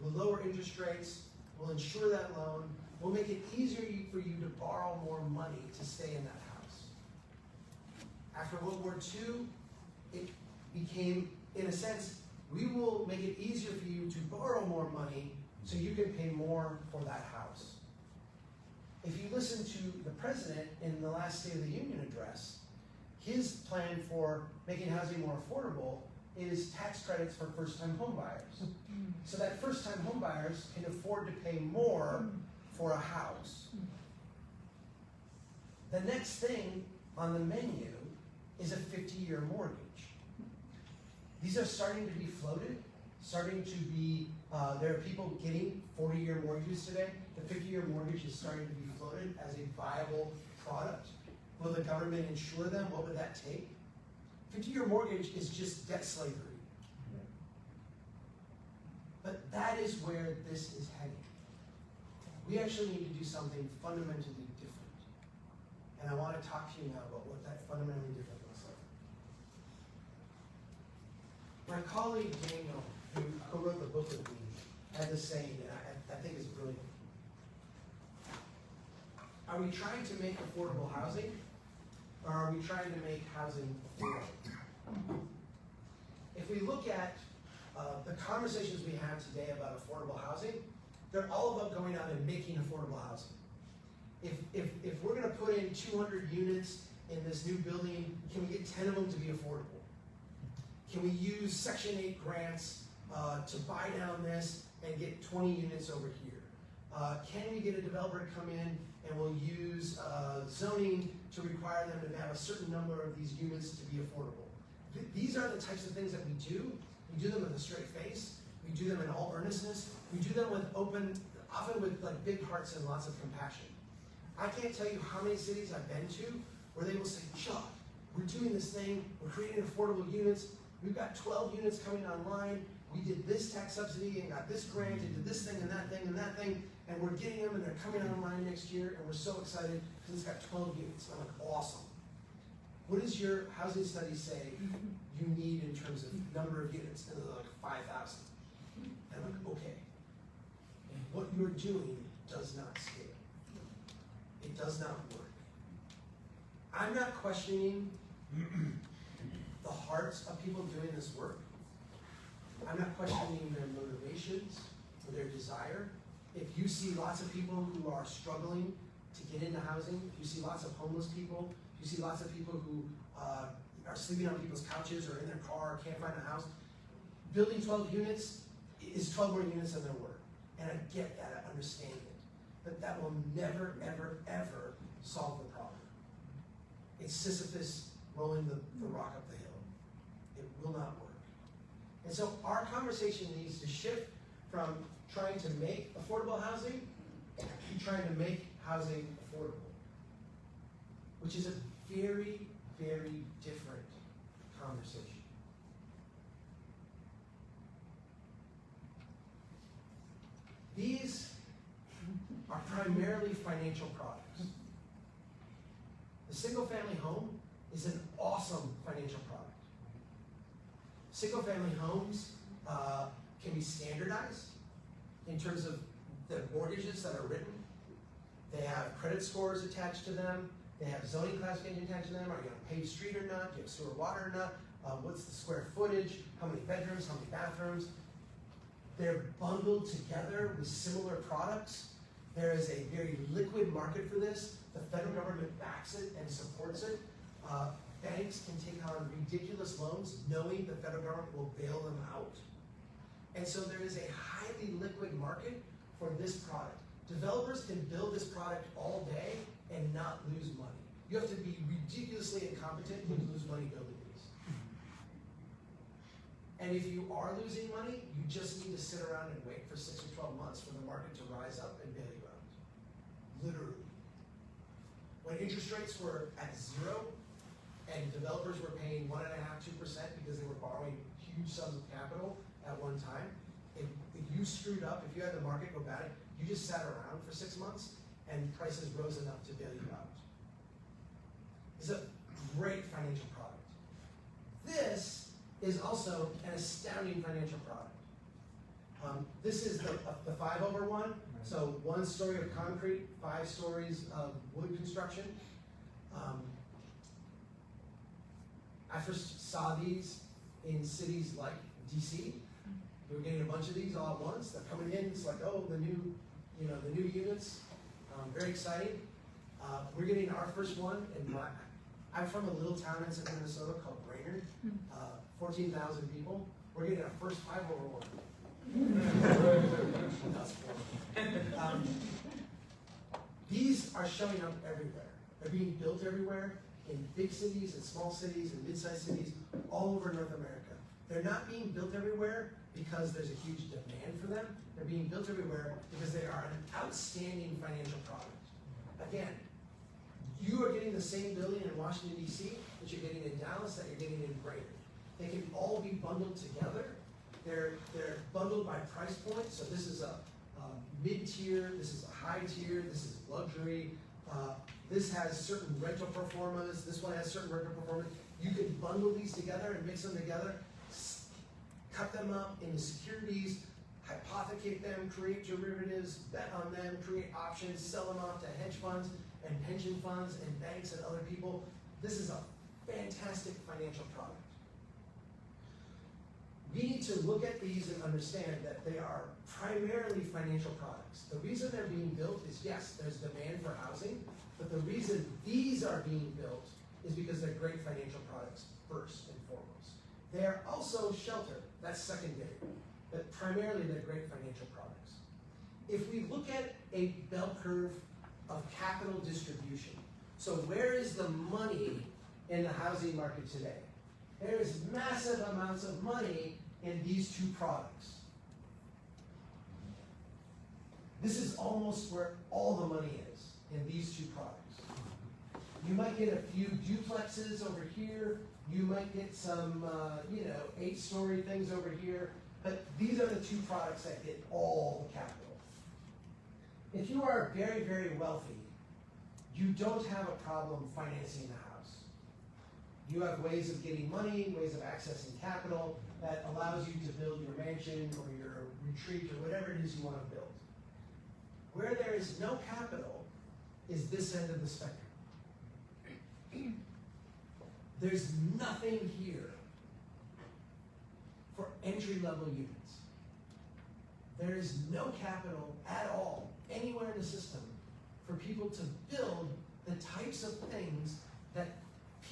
We'll lower interest rates. We'll insure that loan. We'll make it easier for you to borrow more money to stay in that house. After World War II, it became, in a sense, we will make it easier for you to borrow more money so you can pay more for that house. If you listen to the president in the last State of the Union address, his plan for making housing more affordable is tax credits for first-time home buyers. So that first-time home buyers can afford to pay more for a house. The next thing on the menu is a 50-year mortgage. These are starting to be floated, starting to be, there are people getting 40-year mortgages today. The 50-year mortgage is starting to be floated as a viable product. Will the government insure them? What would that take? 50-year mortgage is just debt slavery. But that is where this is heading. We actually need to do something fundamentally different. And I want to talk to you now about what that fundamentally different looks like. My colleague Daniel, who co-wrote the book with me, had this saying that I think is brilliant. Are we trying to make affordable housing, or are we trying to make housing affordable? If we look at the conversations we have today about affordable housing, they're all about going out and making affordable housing. If we're going to put in 200 units in this new building, can we get 10 of them to be affordable? Can we use Section 8 grants to buy down this and get 20 units over here? Can we get a developer to come in and we'll use zoning to require them to have a certain number of these units to be affordable? These are the types of things that we do. We do them with a straight face. We do them in all earnestness. We do them with often with like big hearts and lots of compassion. I can't tell you how many cities I've been to where they will say, Chuck, we're doing this thing, we're creating affordable units, we've got 12 units coming online, we did this tax subsidy and got this grant and did this thing and that thing and that thing, and we're getting them and they're coming online next year and we're so excited because it's got 12 units. I'm like, awesome. What does your housing study say you need in terms of number of units? And they're like 5,000. And I'm like, okay. What you're doing does not scale. It does not work. I'm not questioning the hearts of people doing this work. I'm not questioning their motivations or their desire. If you see lots of people who are struggling to get into housing, if you see lots of homeless people, if you see lots of people who are sleeping on people's couches or in their car or can't find a house, building 12 units is 12 more units than there were. And I get that, I understand it. But that will never, ever, ever solve the problem. It's Sisyphus rolling the rock up the hill. It will not work. And so our conversation needs to shift from trying to make affordable housing to trying to make housing affordable, which is a very, very different conversation. These are primarily financial products. The single-family home is an awesome financial product. Single-family homes can be standardized in terms of the mortgages that are written. They have credit scores attached to them. They have zoning classification attached to them. Are you on a paved street or not? Do you have sewer water or not? What's the square footage? How many bedrooms? How many bathrooms? They're bundled together with similar products. There is a very liquid market for this. The federal government backs it and supports it. Banks can take on ridiculous loans knowing the federal government will bail them out. And so there is a highly liquid market for this product. Developers can build this product all day and not lose money. You have to be ridiculously incompetent to lose money building these. And if you are losing money, you just need to sit around and wait for 6 or 12 months for the market to rise up and bail you out. Literally. When interest rates were at 0 and developers were paying 1.5%, 2% because they were borrowing huge sums of capital at one time, if you screwed up, if you had the market go bad, you just sat around for 6 months and prices rose enough to bail you out. It's a great financial product. This is also an astounding financial product. This is the 5/1. So 1 story of concrete, 5 stories of wood construction. I first saw these in cities like DC. We were getting a bunch of these all at once. They're coming in. It's like, oh, the new units. Very exciting. We're getting our first one in I'm from a little town in central Minnesota called Brainerd. 14,000 people. We're getting our first 5/1. These are showing up everywhere. They're being built everywhere in big cities and small cities and mid-sized cities all over North America. They're not being built everywhere because there's a huge demand for them. They're being built everywhere because they are an outstanding financial product. Again, you are getting the same building in Washington, D.C. that you're getting in Dallas, that you're getting in Brainerd. They can all be bundled together. They're bundled by price point, so this is a mid-tier, this is a high tier, this is luxury. This has certain rental performance, this one has certain rental performance. You can bundle these together and mix them together, cut them up into securities, hypothecate them, create derivatives, bet on them, create options, sell them off to hedge funds and pension funds and banks and other people. This is a fantastic financial product. We need to look at these and understand that they are primarily financial products. The reason they're being built is, yes, there's demand for housing, but the reason these are being built is because they're great financial products first and foremost. They are also shelter, that's secondary, but primarily they're great financial products. If we look at a bell curve of capital distribution, so where is the money in the housing market today? There is massive amounts of money in these two products. This is almost where all the money is, in these two products. You might get a few duplexes over here, you might get some 8-story things over here, but these are the two products that get all the capital. If you are very, very wealthy, you don't have a problem financing the house. You have ways of getting money, ways of accessing capital that allows you to build your mansion or your retreat or whatever it is you want to build. Where there is no capital is this end of the spectrum. There's nothing here for entry-level units. There is no capital at all anywhere in the system for people to build the types of things that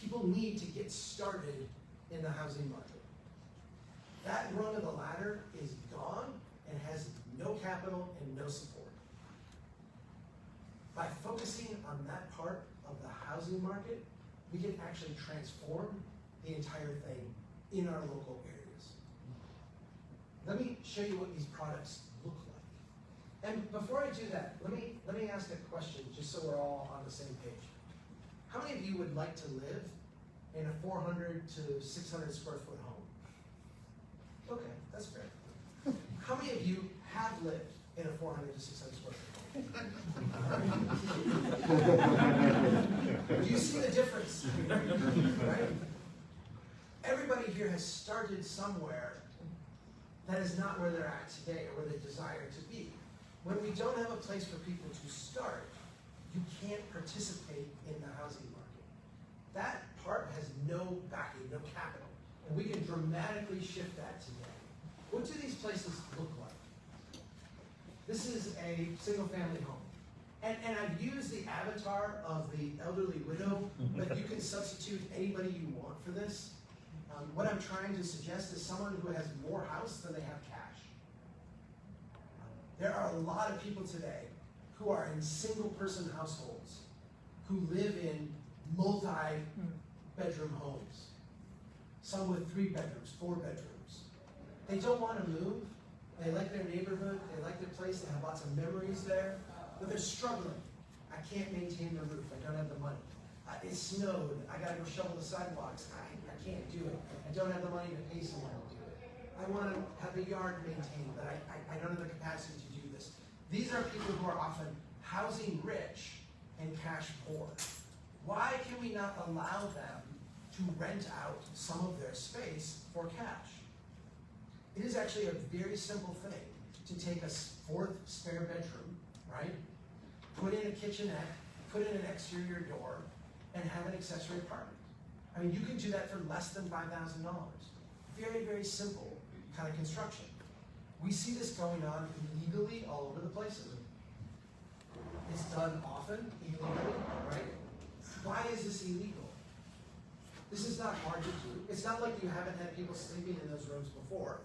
people need to get started in the housing market. That rung of the ladder is gone and has no capital and no support. By focusing on that part of the housing market, we can actually transform the entire thing in our local areas. Let me show you what these products look like. And before I do that, let me ask a question just so we're all on the same page. How many of you would like to live in a 400 to 600 square foot home? Okay, that's fair. How many of you have lived in a 400 to 600 square foot home? Do you see the difference? Right? Everybody here has started somewhere that is not where they're at today or where they desire to be. When we don't have a place for people to start, you can't participate in the housing market. That part has no backing, no capital, and we can dramatically shift that today. What do these places look like? This is a single-family home. And I've used the avatar of the elderly widow, but you can substitute anybody you want for this. What I'm trying to suggest is someone who has more house than they have cash. There are a lot of people today who are in single-person households who live in multi-bedroom homes. Some with 3 bedrooms, 4 bedrooms. They don't want to move. They like their neighborhood, they like their place, they have lots of memories there, but they're struggling. I can't maintain the roof, I don't have the money. It snowed, I gotta go shovel the sidewalks, I can't do it. I don't have the money to pay someone to do it. I wanna have the yard maintained, but I don't have the capacity to do this. These are people who are often housing rich and cash poor. Why can we not allow them to rent out some of their space for cash? It is actually a very simple thing to take a 4th spare bedroom, right? Put in a kitchenette, put in an exterior door, and have an accessory apartment. I mean, you can do that for less than $5,000. Very, very simple kind of construction. We see this going on illegally all over the places. It's done often illegally, right? Why is this illegal? This is not hard to do. It's not like you haven't had people sleeping in those rooms before.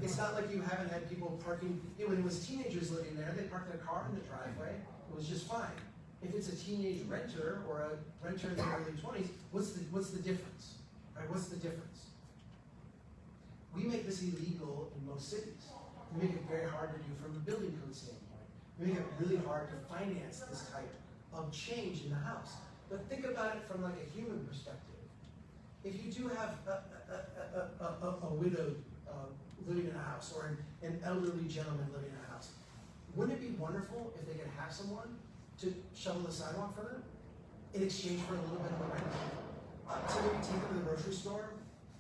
It's not like you haven't had people parking. When it was teenagers living there, they parked their car in the driveway. It was just fine. If it's a teenage renter or a renter in their early 20s, what's the difference? Right? What's the difference? We make this illegal in most cities. We make it very hard to do from a building code standpoint. We make it really hard to finance this type of change in the house. But think about it from like a human perspective. If you do have a widowed living in a house, or an elderly gentleman living in a house. Wouldn't it be wonderful if they could have someone to shovel the sidewalk for them in exchange for a little bit of a rent? To maybe take them to the grocery store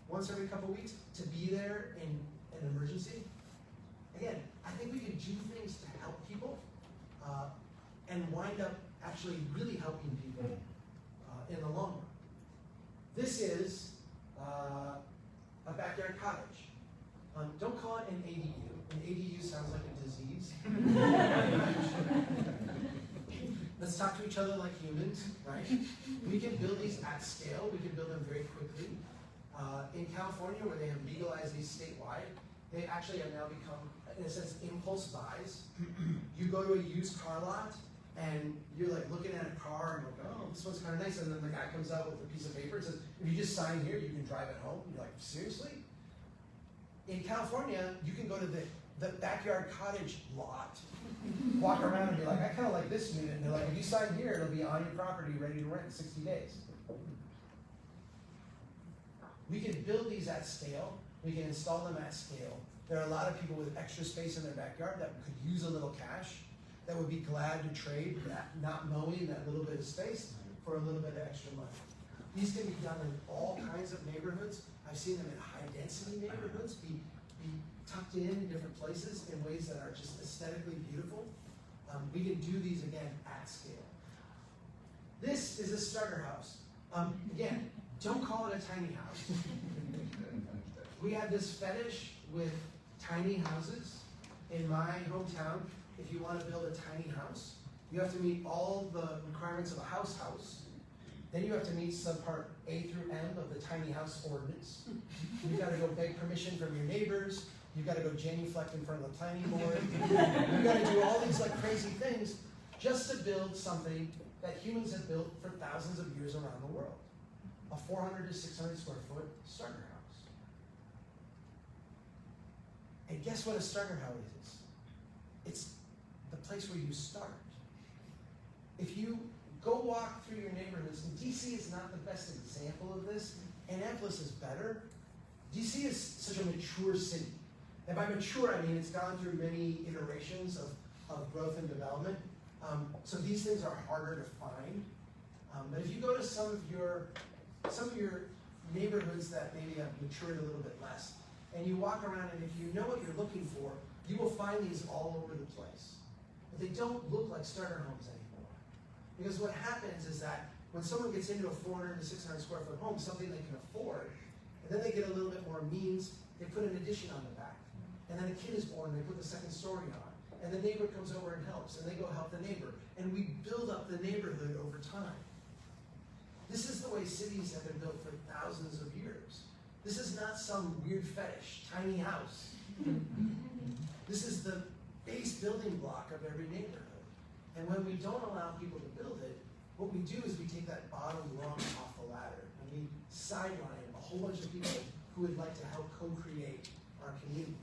once every couple weeks, to be there in an emergency. Again, I think we could do things to help people and wind up actually really helping people in the long run. This is a backyard cottage. Don't call it an ADU. An ADU sounds like a disease. Let's talk to each other like humans, right? We can build these at scale. We can build them very quickly. In California, where they have legalized these statewide, they actually have now become, in a sense, impulse buys. You go to a used car lot, and you're like looking at a car, and like, oh, this one's kind of nice. And then the guy comes out with a piece of paper and says, if you just sign here, you can drive it home. You're like, seriously? In California, you can go to the backyard cottage lot, walk around and be like, I kind of like this unit. And they're like, if you sign here, it'll be on your property, ready to rent in 60 days. We can build these at scale. We can install them at scale. There are a lot of people with extra space in their backyard that could use a little cash, that would be glad to trade that not mowing that little bit of space for a little bit of extra money. These can be done in all kinds of neighborhoods. I've seen them in high-density neighborhoods be tucked in different places in ways that are just aesthetically beautiful. We can do these, again, at scale. This is a starter house. Again, don't call it a tiny house. We have this fetish with tiny houses. In my hometown, if you want to build a tiny house, you have to meet all the requirements of a house. Then you have to meet subpart A through M of the tiny house ordinance. You've got to go beg permission from your neighbors. You've got to go genuflect in front of the planning board. You've got to do all these like crazy things just to build something that humans have built for thousands of years around the world. A 400 to 600 square foot starter house. And guess what a starter house is? It's the place where you start. If you go walk through your neighborhoods, and DC is not the best example of this, Annapolis is better. DC is such a mature city. And by mature, I mean it's gone through many iterations of growth and development. So these things are harder to find. But if you go to some of your neighborhoods that maybe have matured a little bit less, and you walk around, and if you know what you're looking for, you will find these all over the place. But they don't look like starter homes anymore. Because what happens is that when someone gets into a 400 to 600 square foot home, something they can afford, and then they get a little bit more means, they put an addition on the back. And then a kid is born, they put the second story on. And the neighbor comes over and helps, and they go help the neighbor. And we build up the neighborhood over time. This is the way cities have been built for thousands of years. This is not some weird fetish, tiny house. This is the base building block of every neighborhood. And when we don't allow people to build it, what we do is we take that bottom rung off the ladder, and we sideline a whole bunch of people who would like to help co-create our communities.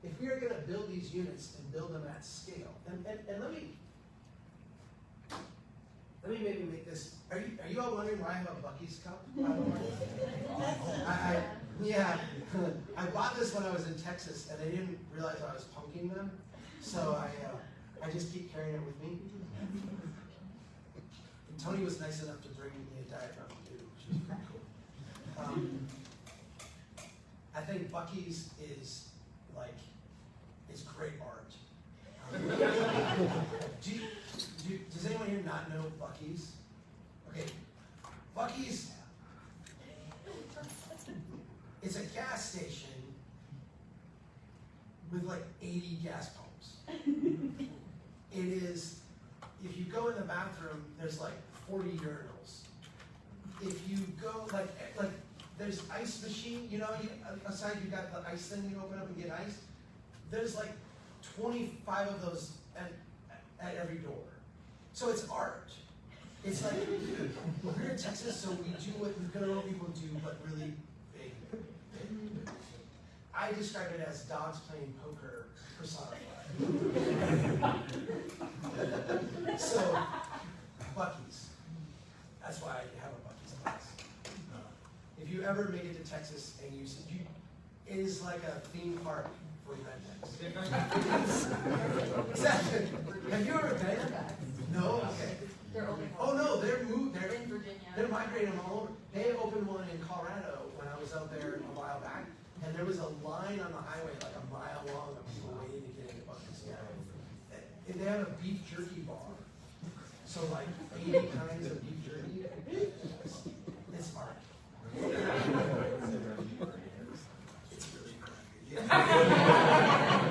If we are going to build these units and build them at scale, and let me maybe make this. Are you all wondering why I have a Buc-ee's cup? I bought this when I was in Texas, and I didn't realize I was punking them, so I just keep carrying it with me. And Tony was nice enough to bring me a Diet Mountain Dew, which was pretty cool. I think Buc-ee's is it's great art. Does anyone here not know Buc-ee's? Okay, Buc-ee's, it's a gas station with like 80 gas pumps. It is, if you go in the bathroom, there's like 40 urinals. If you go, like there's ice machine, outside you got the ice thing, you open up and get ice. There's like 25 of those at every door. So it's art. It's like, we're in Texas, so we do what normal people do, but really big. I describe it as dogs playing poker personified. So, Buc-ee's. That's why I have a Buc-ee's class. If you ever make it to Texas and is like a theme park for rednecks. Exactly. Have you ever been? No? Okay. Oh no, they're in Virginia. They're migrating all over. They opened one in Colorado when I was out there a while back, and there was a line on the highway like a mile long of people waiting to get into buckets. And they have a beef jerky bar. So like 80 kinds of beef jerky. It's art. It's really crappy.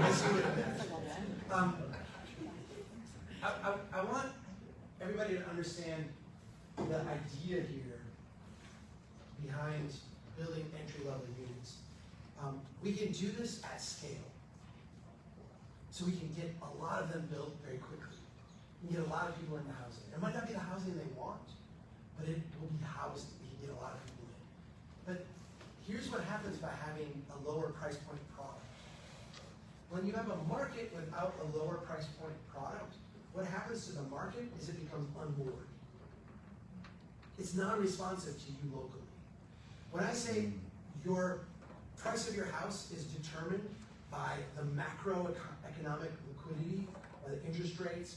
As you would imagine. I want everybody to understand the idea here behind building entry-level units. We can do this at scale. So we can get a lot of them built very quickly. We can get a lot of people into housing. It might not be the housing they want, but it will be housing. We can get a lot of people in. But here's what happens by having a lower price point product. When you have a market without a lower price point product, what happens to the market is it becomes unmoored. It's non-responsive to you locally. When I say your price of your house is determined by the macroeconomic liquidity, by the interest rates,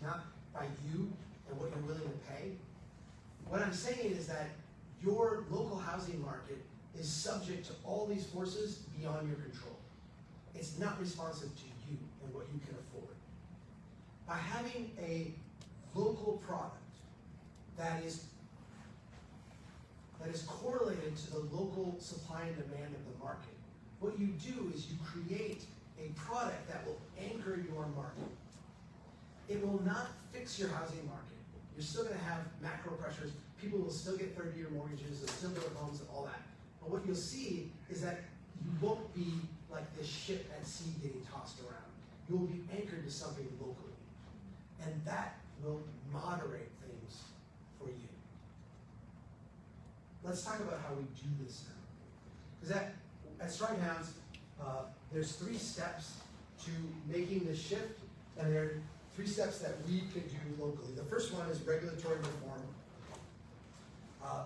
not by you and what you're willing to pay, what I'm saying is that your local housing market is subject to all these forces beyond your control. It's not responsive to you and what you can afford. By having a local product that is correlated to the local supply and demand of the market, what you do is you create a product that will anchor your market. It will not fix your housing market. You're still going to have macro pressures. People will still get 30-year mortgages, they'll still build homes and all that. But what you'll see is that you won't be like this ship at sea getting tossed around. You will be anchored to something locally. And that will moderate things for you. Let's talk about how we do this now. Because at Strong Towns, there's 3 steps to making this shift, and there are 3 steps that we can do locally. The first one is regulatory reform.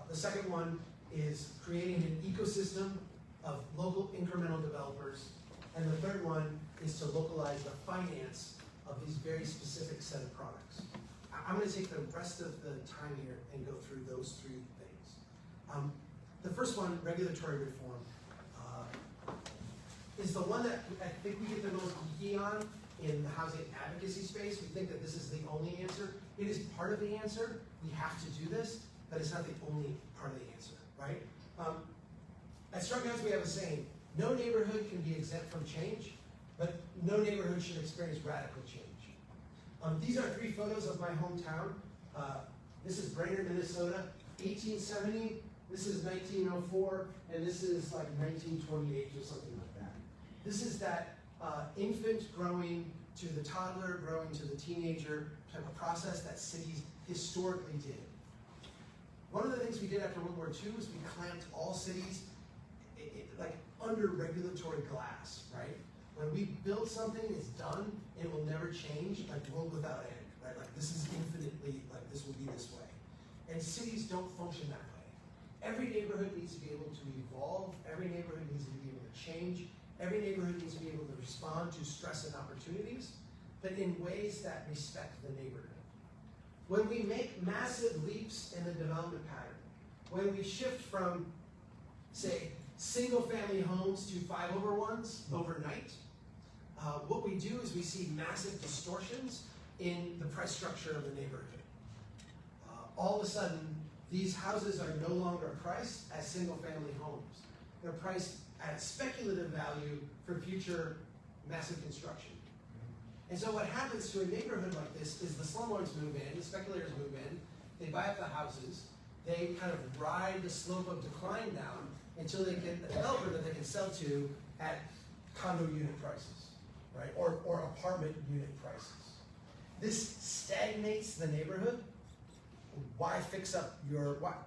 The second one is creating an ecosystem of local incremental developers. And the third one is to localize the finance of these very specific set of products. I'm going to take the rest of the time here and go through those 3 things. The first one, regulatory reform, is the one that I think we get the most geeky on in the housing advocacy space. We think that this is the only answer. It is part of the answer. We have to do this, but it's not the only part of the answer, right? At Strong Towns, we have a saying, no neighborhood can be exempt from change, but no neighborhood should experience radical change. These are 3 photos of my hometown. This is Brainerd, Minnesota, 1870. This is 1904, and this is like 1928 or something like that. This is that infant growing to the toddler, growing to the teenager type of process that cities historically did. One of the things we did after World War II was we clamped all cities like under regulatory glass, right? When we build something, it's done, it will never change, like world without end, right? Like this is infinitely, like this will be this way. And cities don't function that way. Every neighborhood needs to be able to evolve, every neighborhood needs to be able to change, every neighborhood needs to be able to respond to stress and opportunities, but in ways that respect the neighborhood. When we make massive leaps in the development pattern, when we shift from, say, single-family homes to 5-over-1s overnight, what we do is we see massive distortions in the price structure of the neighborhood. All of a sudden, these houses are no longer priced as single-family homes. They're priced at speculative value for future massive construction. And so what happens to a neighborhood like this is the slumlords move in, the speculators move in, they buy up the houses, they kind of ride the slope of decline down until they get a developer that they can sell to at condo unit prices, right? Or apartment unit prices. This stagnates the neighborhood. Why fix up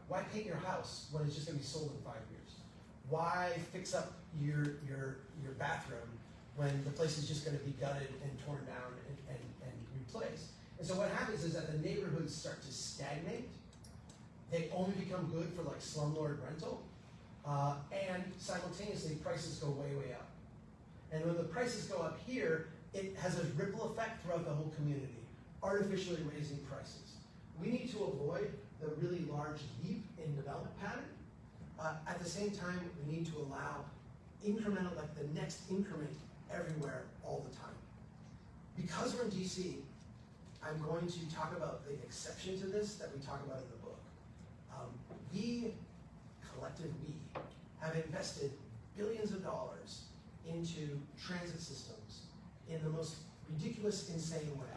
why paint your house when it's just gonna be sold in 5 years? Why fix up your bathroom when the place is just gonna be gutted and torn down and replaced? And so what happens is that the neighborhoods start to stagnate. They only become good for like slumlord rental. And simultaneously, prices go way, way up. And when the prices go up here, it has a ripple effect throughout the whole community, artificially raising prices. We need to avoid the really large leap in development pattern. At the same time, we need to allow incremental, like the next increment everywhere all the time. Because we're in DC, I'm going to talk about the exception to this that we talk about in the book. We, collective we, have invested billions of dollars into transit systems in the most ridiculous, insane way.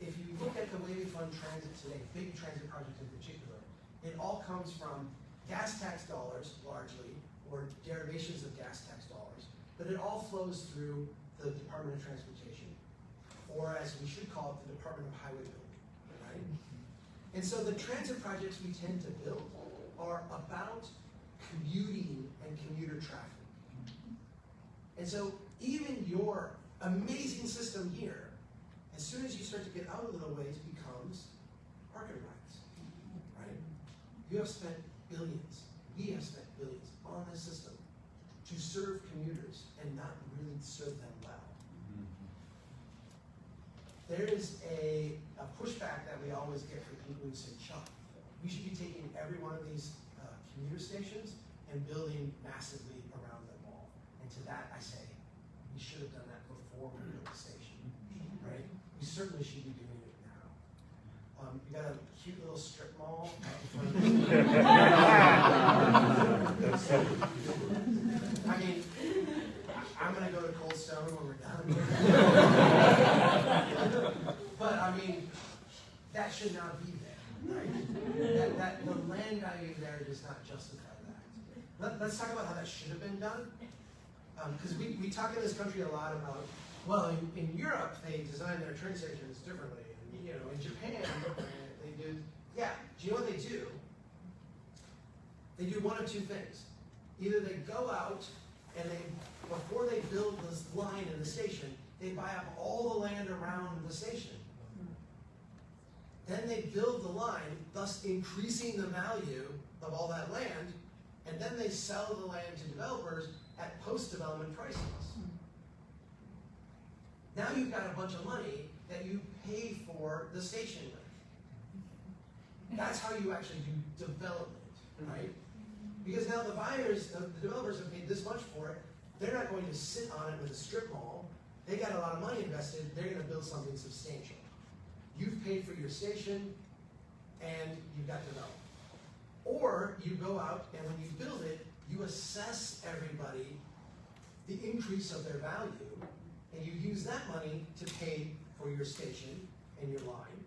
If you look at the way we fund transit today, big transit projects in particular, it all comes from gas tax dollars, largely, or derivations of gas tax dollars, but it all flows through the Department of Transportation, or as we should call it, the Department of Highway Building, right? And so the transit projects we tend to build are about commuting and commuter traffic. And so even your amazing system here, as soon as you start to get out a little ways, becomes parking rides, right? You have spent billions, we have spent billions on this system to serve commuters and not really serve them well. There is a pushback that we always get from people who say, Chuck, we should be taking every one of these commuter stations and building massively around them all. And to that I say, we should have done that before we built the station, right? We certainly should be doing it now. You got a cute little strip mall out in front of you. I mean, I'm gonna go to Cold Stone when we're done. But I mean, that should not be there, right? That the land value there does not justify that. Let's talk about how that should have been done. Because we talk in this country a lot about, well, in Europe they design their train stations differently, and you know, in Japan they do. Yeah, do you know what they do? They do one of two things. Either they go out and before they build this line in the station, they buy up all the land around the station. Then they build the line, thus increasing the value of all that land, and then they sell the land to developers at post-development prices. Now you've got a bunch of money that you pay for the station with. That's how you actually do development, right? Because now the buyers, the developers have paid this much for it. They're not going to sit on it with a strip mall. They got a lot of money invested. They're going to build something substantial. You've paid for your station, and you've got development. Or you go out, and when you build it, you assess everybody the increase of their value, and you use that money to pay for your station and your line.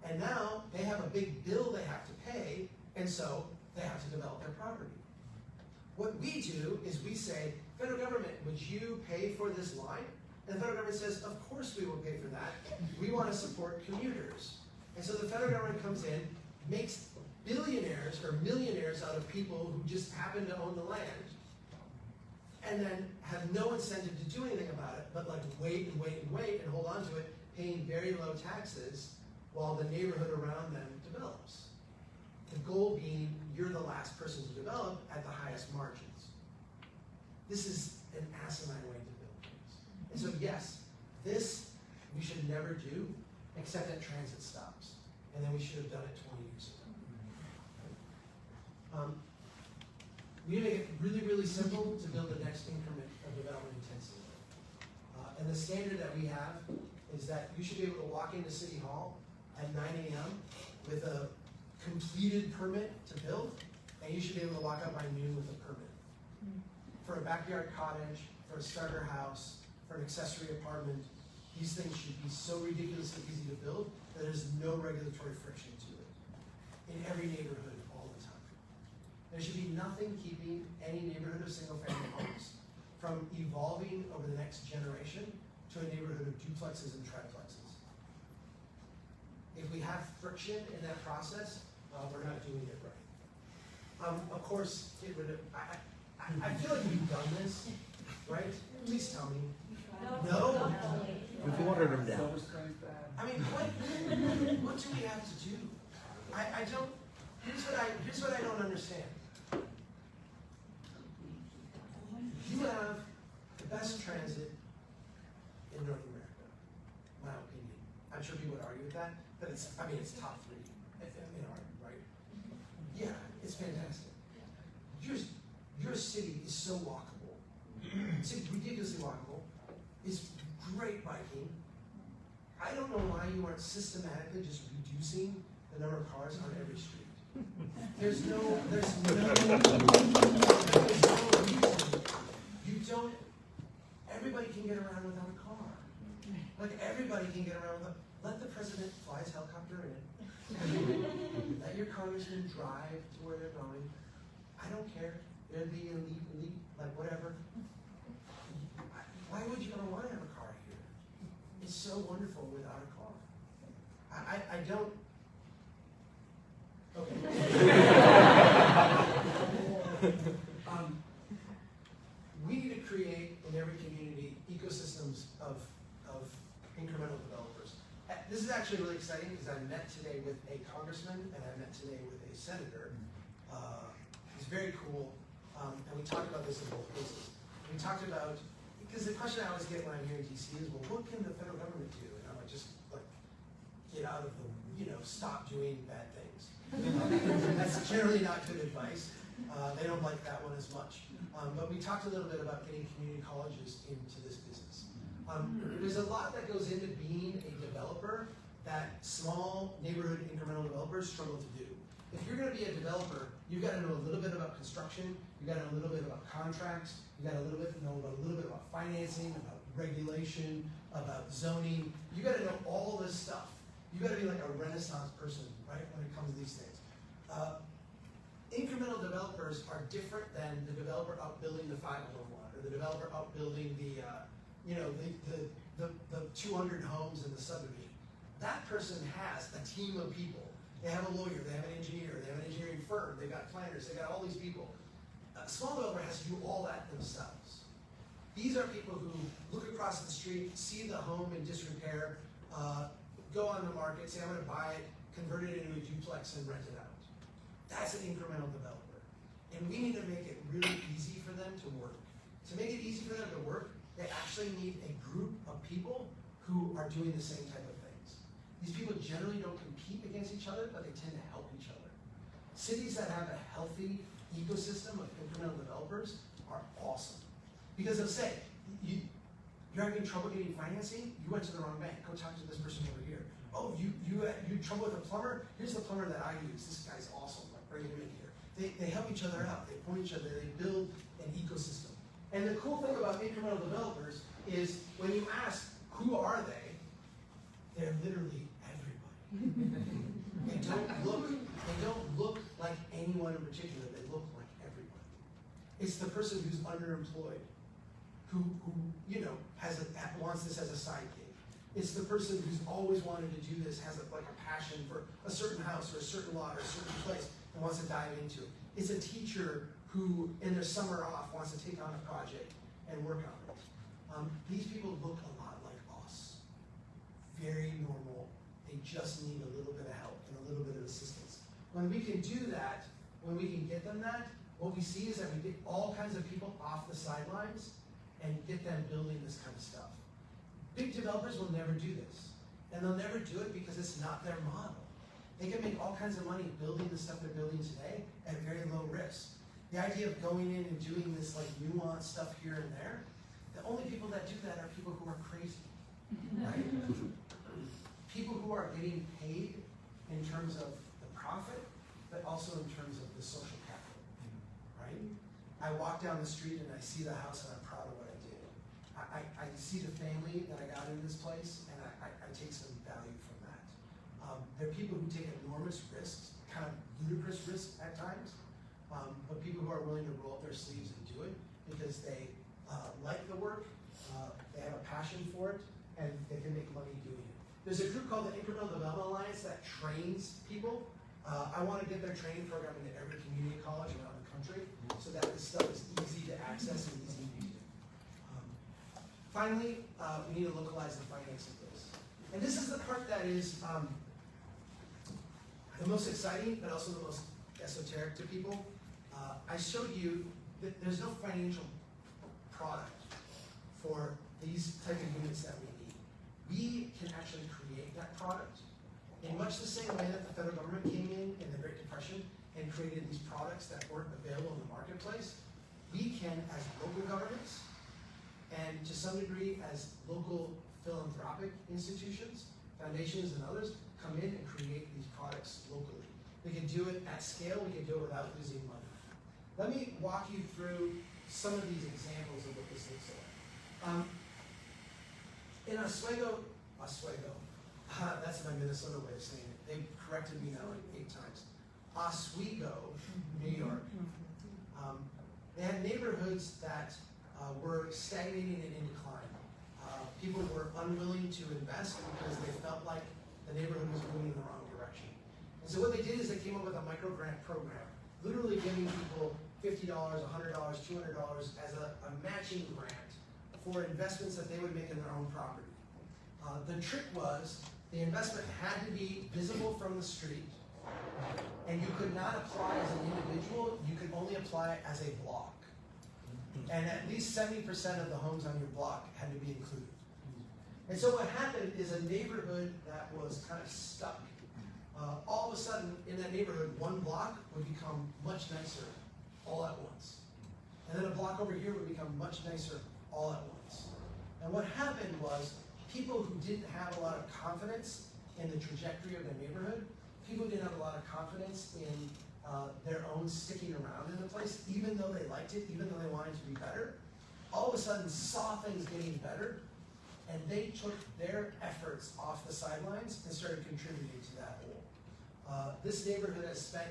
And now they have a big bill they have to pay, and so they have to develop their property. What we do is we say, federal government, would you pay for this line? And the federal government says, of course we will pay for that. We want to support commuters. And so the federal government comes in, makes billionaires or millionaires out of people who just happen to own the land, and then have no incentive to do anything about it, but like wait and wait and wait and hold on to it, paying very low taxes while the neighborhood around them develops. The goal being you're the last person to develop at the highest margins. This is an asinine way to build things. And so yes, this we should never do except at transit stops. And then we should have done it 20 years ago. We make it really, really simple to build the next increment of development intensity. And the standard that we have is that you should be able to walk into City Hall at 9 a.m. with a completed permit to build, and you should be able to walk out by noon with a permit. For a backyard cottage, for a starter house, for an accessory apartment, these things should be so ridiculously easy to build that there's no regulatory friction to it. In every neighborhood, all the time. There should be nothing keeping any neighborhood of single-family homes from evolving over the next generation to a neighborhood of duplexes and triplexes. If we have friction in that process, we're not doing it right. Of course, get rid of, I feel like we've done this, right? Please tell me. No? We've watered them down. I mean, what do we have to do? I don't, here's what I don't understand. have the best transit in North America, my opinion. I'm sure people would argue with that, but it's top 3 in our, right? Yeah, it's fantastic. Your city is so walkable. It's ridiculously walkable. It's great biking. I don't know why you aren't systematically just reducing the number of cars on every street. There's no reason. You don't, everybody can get around without a car. Like everybody can get around without, let the president fly his helicopter in. Let your congressman drive to where they're going. I don't care. They're the elite, like whatever. Why would you ever want to have a car here? It's so wonderful without a car. I don't. Okay. We need to create in every community ecosystems of incremental developers. This is actually really exciting because I met today with a congressman and I met today with a senator. He's very cool, and we talked about this in both cases. We talked about, because the question I always get when I'm here in DC is, well, what can the federal government do? And I'm like, just like get out of the, stop doing bad things. That's generally not good advice. They don't like that one as much. But we talked a little bit about getting community colleges into this business. There's a lot that goes into being a developer that small neighborhood incremental developers struggle to do. If you're going to be a developer, you've got to know a little bit about construction, you've got to know a little bit about contracts, you've got to know a little bit about financing, about regulation, about zoning. You've got to know all this stuff. You've got to be like a Renaissance person, right, when it comes to these things. Incremental developers are different than the developer out building the 501 or the developer out building the 200 homes in the subdivision. That person has a team of people. They have a lawyer, they have an engineer, they have an engineering firm, they've got planners, they've got all these people. A small developer has to do all that themselves. These are people who look across the street, see the home in disrepair, go on the market, say, I'm going to buy it, convert it into a duplex and rent it out. That's an incremental developer. And we need to make it really easy for them to work. To make it easy for them to work, they actually need a group of people who are doing the same type of things. These people generally don't compete against each other, but they tend to help each other. Cities that have a healthy ecosystem of incremental developers are awesome. Because they'll say, you're having trouble getting financing? You went to the wrong bank. Go talk to this person over here. Oh, you had trouble with a plumber? Here's the plumber that I use. This guy's awesome. Like, bring him in here. They help each other out. They point each other. They build an ecosystem. And the cool thing about incremental developers is when you ask, who are they? They're literally everybody. They don't look like anyone in particular. They look like everybody. It's the person who's underemployed, who wants this as a side gig. It's the person who's always wanted to do this, has a passion for a certain house or a certain lot or a certain place and wants to dive into it. It's a teacher who, in their summer off, wants to take on a project and work on it. These people look a lot like us. Very normal. They just need a little bit of help and a little bit of assistance. When we can do that, when we can get them that, what we see is that we get all kinds of people off the sidelines and get them building this kind of stuff. Big developers will never do this. And they'll never do it because it's not their model. They can make all kinds of money building the stuff they're building today at very low risk. The idea of going in and doing this like nuanced stuff here and there, the only people that do that are people who are crazy, right? People who are getting paid in terms of the profit, but also in terms of the social capital, right? I walk down the street and I see the house and I'm proud of what I did. I see the family that I got in this place and I take some value from that. There are people who take enormous risks, kind of ludicrous risks at times, but people who are willing to roll up their sleeves and do it because they like the work, they have a passion for it, and they can make money doing it. There's a group called the Incremental Development Alliance that trains people. I want to get their training program into every community college around the country so that this stuff is easy to access and easy to use. Finally, we need to localize the finance of this. And this is the part that is the most exciting, but also the most esoteric to people. I showed you that there's no financial product for these type of units that we need. We can actually create that product in much the same way that the federal government came in the Great Depression and created these products that weren't available in the marketplace. We can, as local governments, and to some degree as local philanthropic institutions, foundations and others, come in and create these products locally. We can do it at scale, we can do it without losing money. Let me walk you through some of these examples of what this looks like. In Oswego, that's my Minnesota way of saying it. They've corrected me now like 8 times. Oswego, New York. They had neighborhoods that were stagnating and in decline. People were unwilling to invest because they felt like the neighborhood was moving in the wrong direction. And so what they did is they came up with a micro grant program, literally giving people $50, $100, $200 as a matching grant for investments that they would make in their own property. The trick was the investment had to be visible from the street, and you could not apply as an individual, you could only apply as a block. And at least 70% of the homes on your block had to be included. And so what happened is a neighborhood that was kind of stuck, all of a sudden in that neighborhood, one block would become much nicer all at once. And then a block over here would become much nicer all at once. And what happened was people who didn't have a lot of confidence in the trajectory of their neighborhood, people who didn't have a lot of confidence in their own sticking around in the place, even though they liked it, even though they wanted to be better, all of a sudden saw things getting better, and they took their efforts off the sidelines and started contributing to that whole. This neighborhood has spent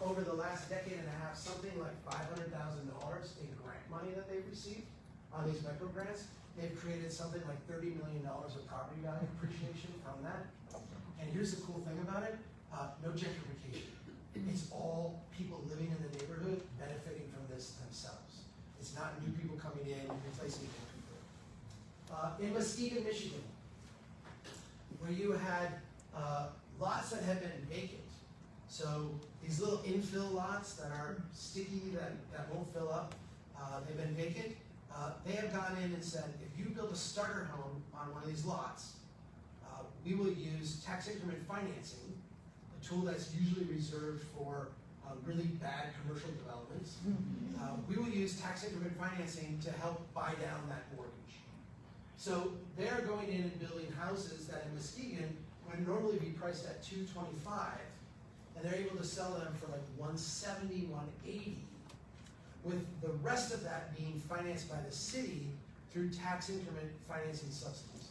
over the last decade and a half something like $500,000 in grant money that they've received on these micro grants. They've created something like $30 million of property value appreciation from that. And here's the cool thing about it, no gentrification. It's all people living in the neighborhood benefiting from this themselves. It's not new people coming in and replacing old people. In Muskegon, Michigan, where you had lots that had been vacant. So these little infill lots that are sticky, that won't fill up, they've been vacant. They have gone in and said, if you build a starter home on one of these lots, we will use tax increment financing, a tool that's usually reserved for really bad commercial developments. We will use tax increment financing to help buy down that mortgage. So they're going in and building houses that in Muskegon would normally be priced at $225, and they're able to sell them for like $170, $180, with the rest of that being financed by the city through tax increment financing subsidies.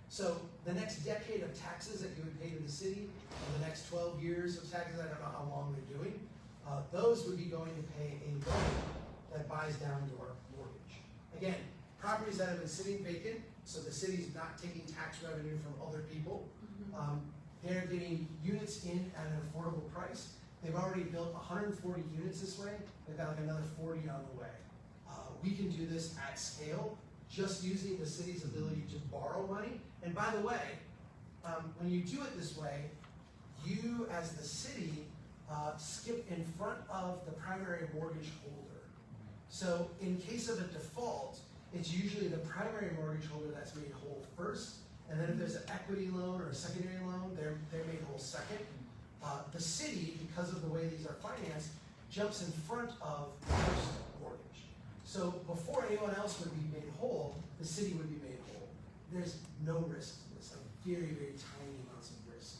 So the next decade of taxes that you would pay to the city, or the next 12 years of taxes, I don't know how long they're doing, those would be going to pay a loan that buys down your mortgage. Again, properties that have been sitting vacant, so the city's not taking tax revenue from other people. They're getting units in at an affordable price. They've already built 140 units this way. They've got like another 40 on the way. We can do this at scale, just using the city's ability to borrow money. And by the way, when you do it this way, you as the city skip in front of the primary mortgage holder. So in case of a default, it's usually the primary mortgage holder that's made whole first, and then if there's an equity loan or a secondary loan, they're made whole second. The city, because of the way these are financed, jumps in front of the first mortgage. So before anyone else would be made whole, the city would be made whole. There's no risk to this, like very, very tiny amounts of risk.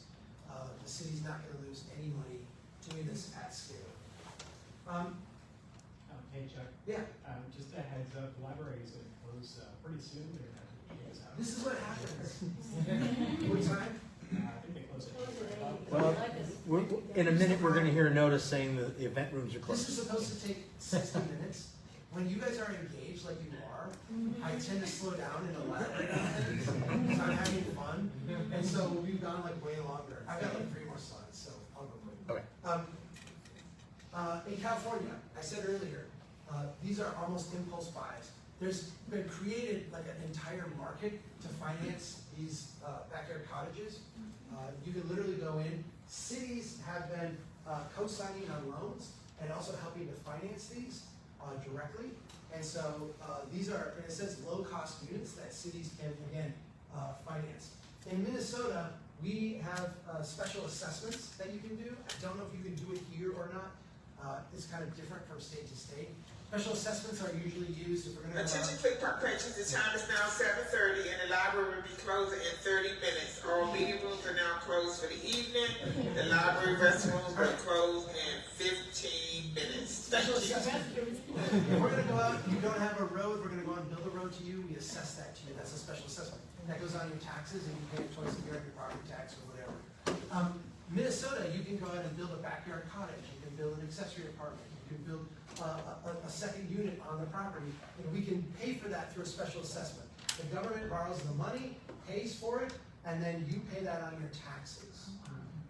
The city's not going to lose any money doing this at scale. Hey Chuck. Yeah. Just a heads up, the library is going to close pretty soon. They're going to have to kick us out. This is what happens. What time? I think they close it. Well, in a minute, we're going to hear a notice saying the event rooms are This closed. is supposed to take 60 minutes. When you guys are engaged like you are, I tend to slow down and elaborate on things because I'm having fun. And so we've gone like way longer. I've got like 3 more slides, so I'll go quick. Okay. In California, I said earlier, these are almost impulse buys. There's been created like an entire market to finance these backyard cottages. You can literally go in. Cities have been co-signing on loans and also helping to finance these. directly. And so these are, in a sense, low-cost units that cities can, again, finance. In Minnesota, we have special assessments that you can do. I don't know if you can do it here or not. It's kind of different from state to state. Special assessments are usually used if we're going to. Attention, click park patrons. The time is now 7:30, and the library will be closing in 30 minutes. All meeting rooms are now closed for the evening. The library restrooms will close in 15 minutes. Special assessment. If we're going to go out, you don't have a road, we're going to go out and build a road to you, we assess that to you. That's a special assessment. That goes on your taxes, and you pay it twice a year on your property tax or whatever. Minnesota, you can go out and build a backyard cottage. You can build an accessory apartment. You can build a second unit on the property. And we can pay for that through a special assessment. The government borrows the money, pays for it, and then you pay that on your taxes.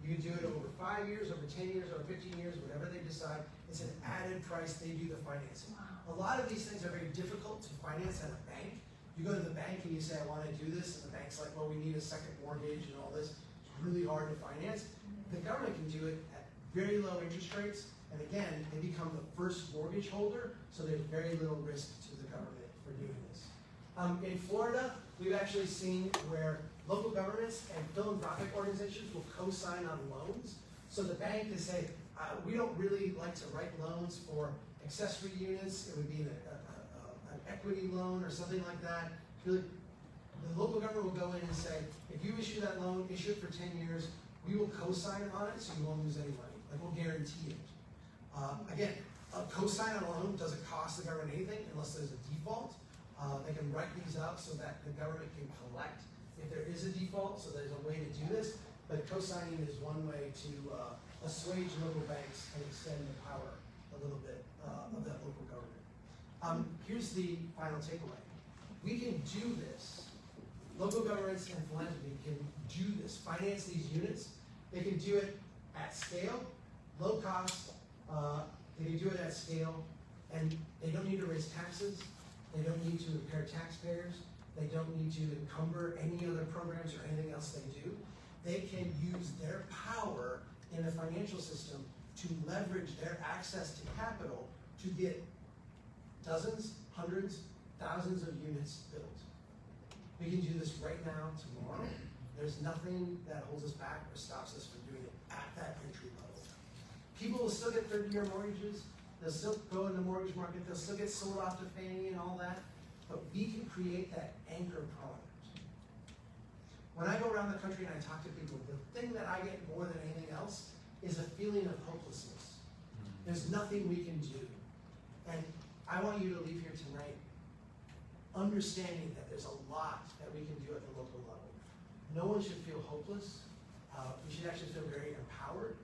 You can do it over 5 years, over 10 years, over 15 years, whatever they decide. It's an added price. They do the financing. A lot of these things are very difficult to finance at a bank. You go to the bank and you say, I want to do this, and the bank's like, well, we need a second mortgage and all this. It's really hard to finance. The government can do it at very low interest rates, and again, they become the first mortgage holder, so there's very little risk to the government for doing this. In Florida, we've actually seen where local governments and philanthropic organizations will co-sign on loans. So the bank can say, we don't really like to write loans for accessory units. It would be an equity loan or something like that. Really, the local government will go in and say, if you issue that loan, issue it for 10 years, we will co-sign on it so you won't lose any money. Like, we'll guarantee it. Again, a co-sign on a loan doesn't cost the government anything unless there's a default. They can write these out so that the government can collect if there is a default, so there's a way to do this. But co-signing is one way to assuage local banks and extend the power a little bit of that local government. Here's the final takeaway. We can do this. Local governments and philanthropy can do this, finance these units. They can do it at scale, low cost. They can do it at scale, and they don't need to raise taxes. They don't need to impair taxpayers. They don't need to encumber any other programs or anything else they do. They can use their power in the financial system to leverage their access to capital to get dozens, hundreds, thousands of units built. We can do this right now, tomorrow. There's nothing that holds us back or stops us from doing it at that entry level. People will still get 30-year mortgages. They'll still go in the mortgage market. They'll still get sold off to Fannie and all that. But we can create that anchor product. When I go around the country and I talk to people, the thing that I get more than anything else is a feeling of hopelessness. There's nothing we can do. And I want you to leave here tonight understanding that there's a lot that we can do at the local level. No one should feel hopeless. We should actually feel very empowered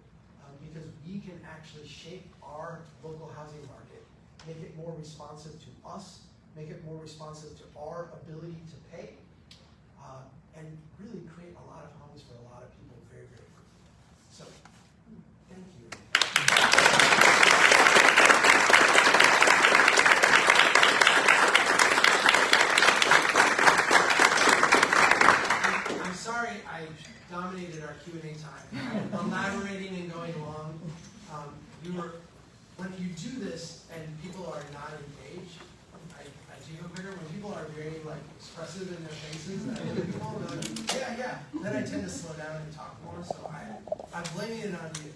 because we can actually shape our local housing market, make it more responsive to us, make it more responsive to our ability to pay, and really create a lot of homes for a lot of people very, very quickly. So, thank you. I'm sorry I dominated our Q&A time, elaborating and going long. When you do this and people are not engaged, I do go bigger. When people are very expressive in their faces, and other people are like, yeah, then I tend to slow down and talk more. So I'm blaming it on you.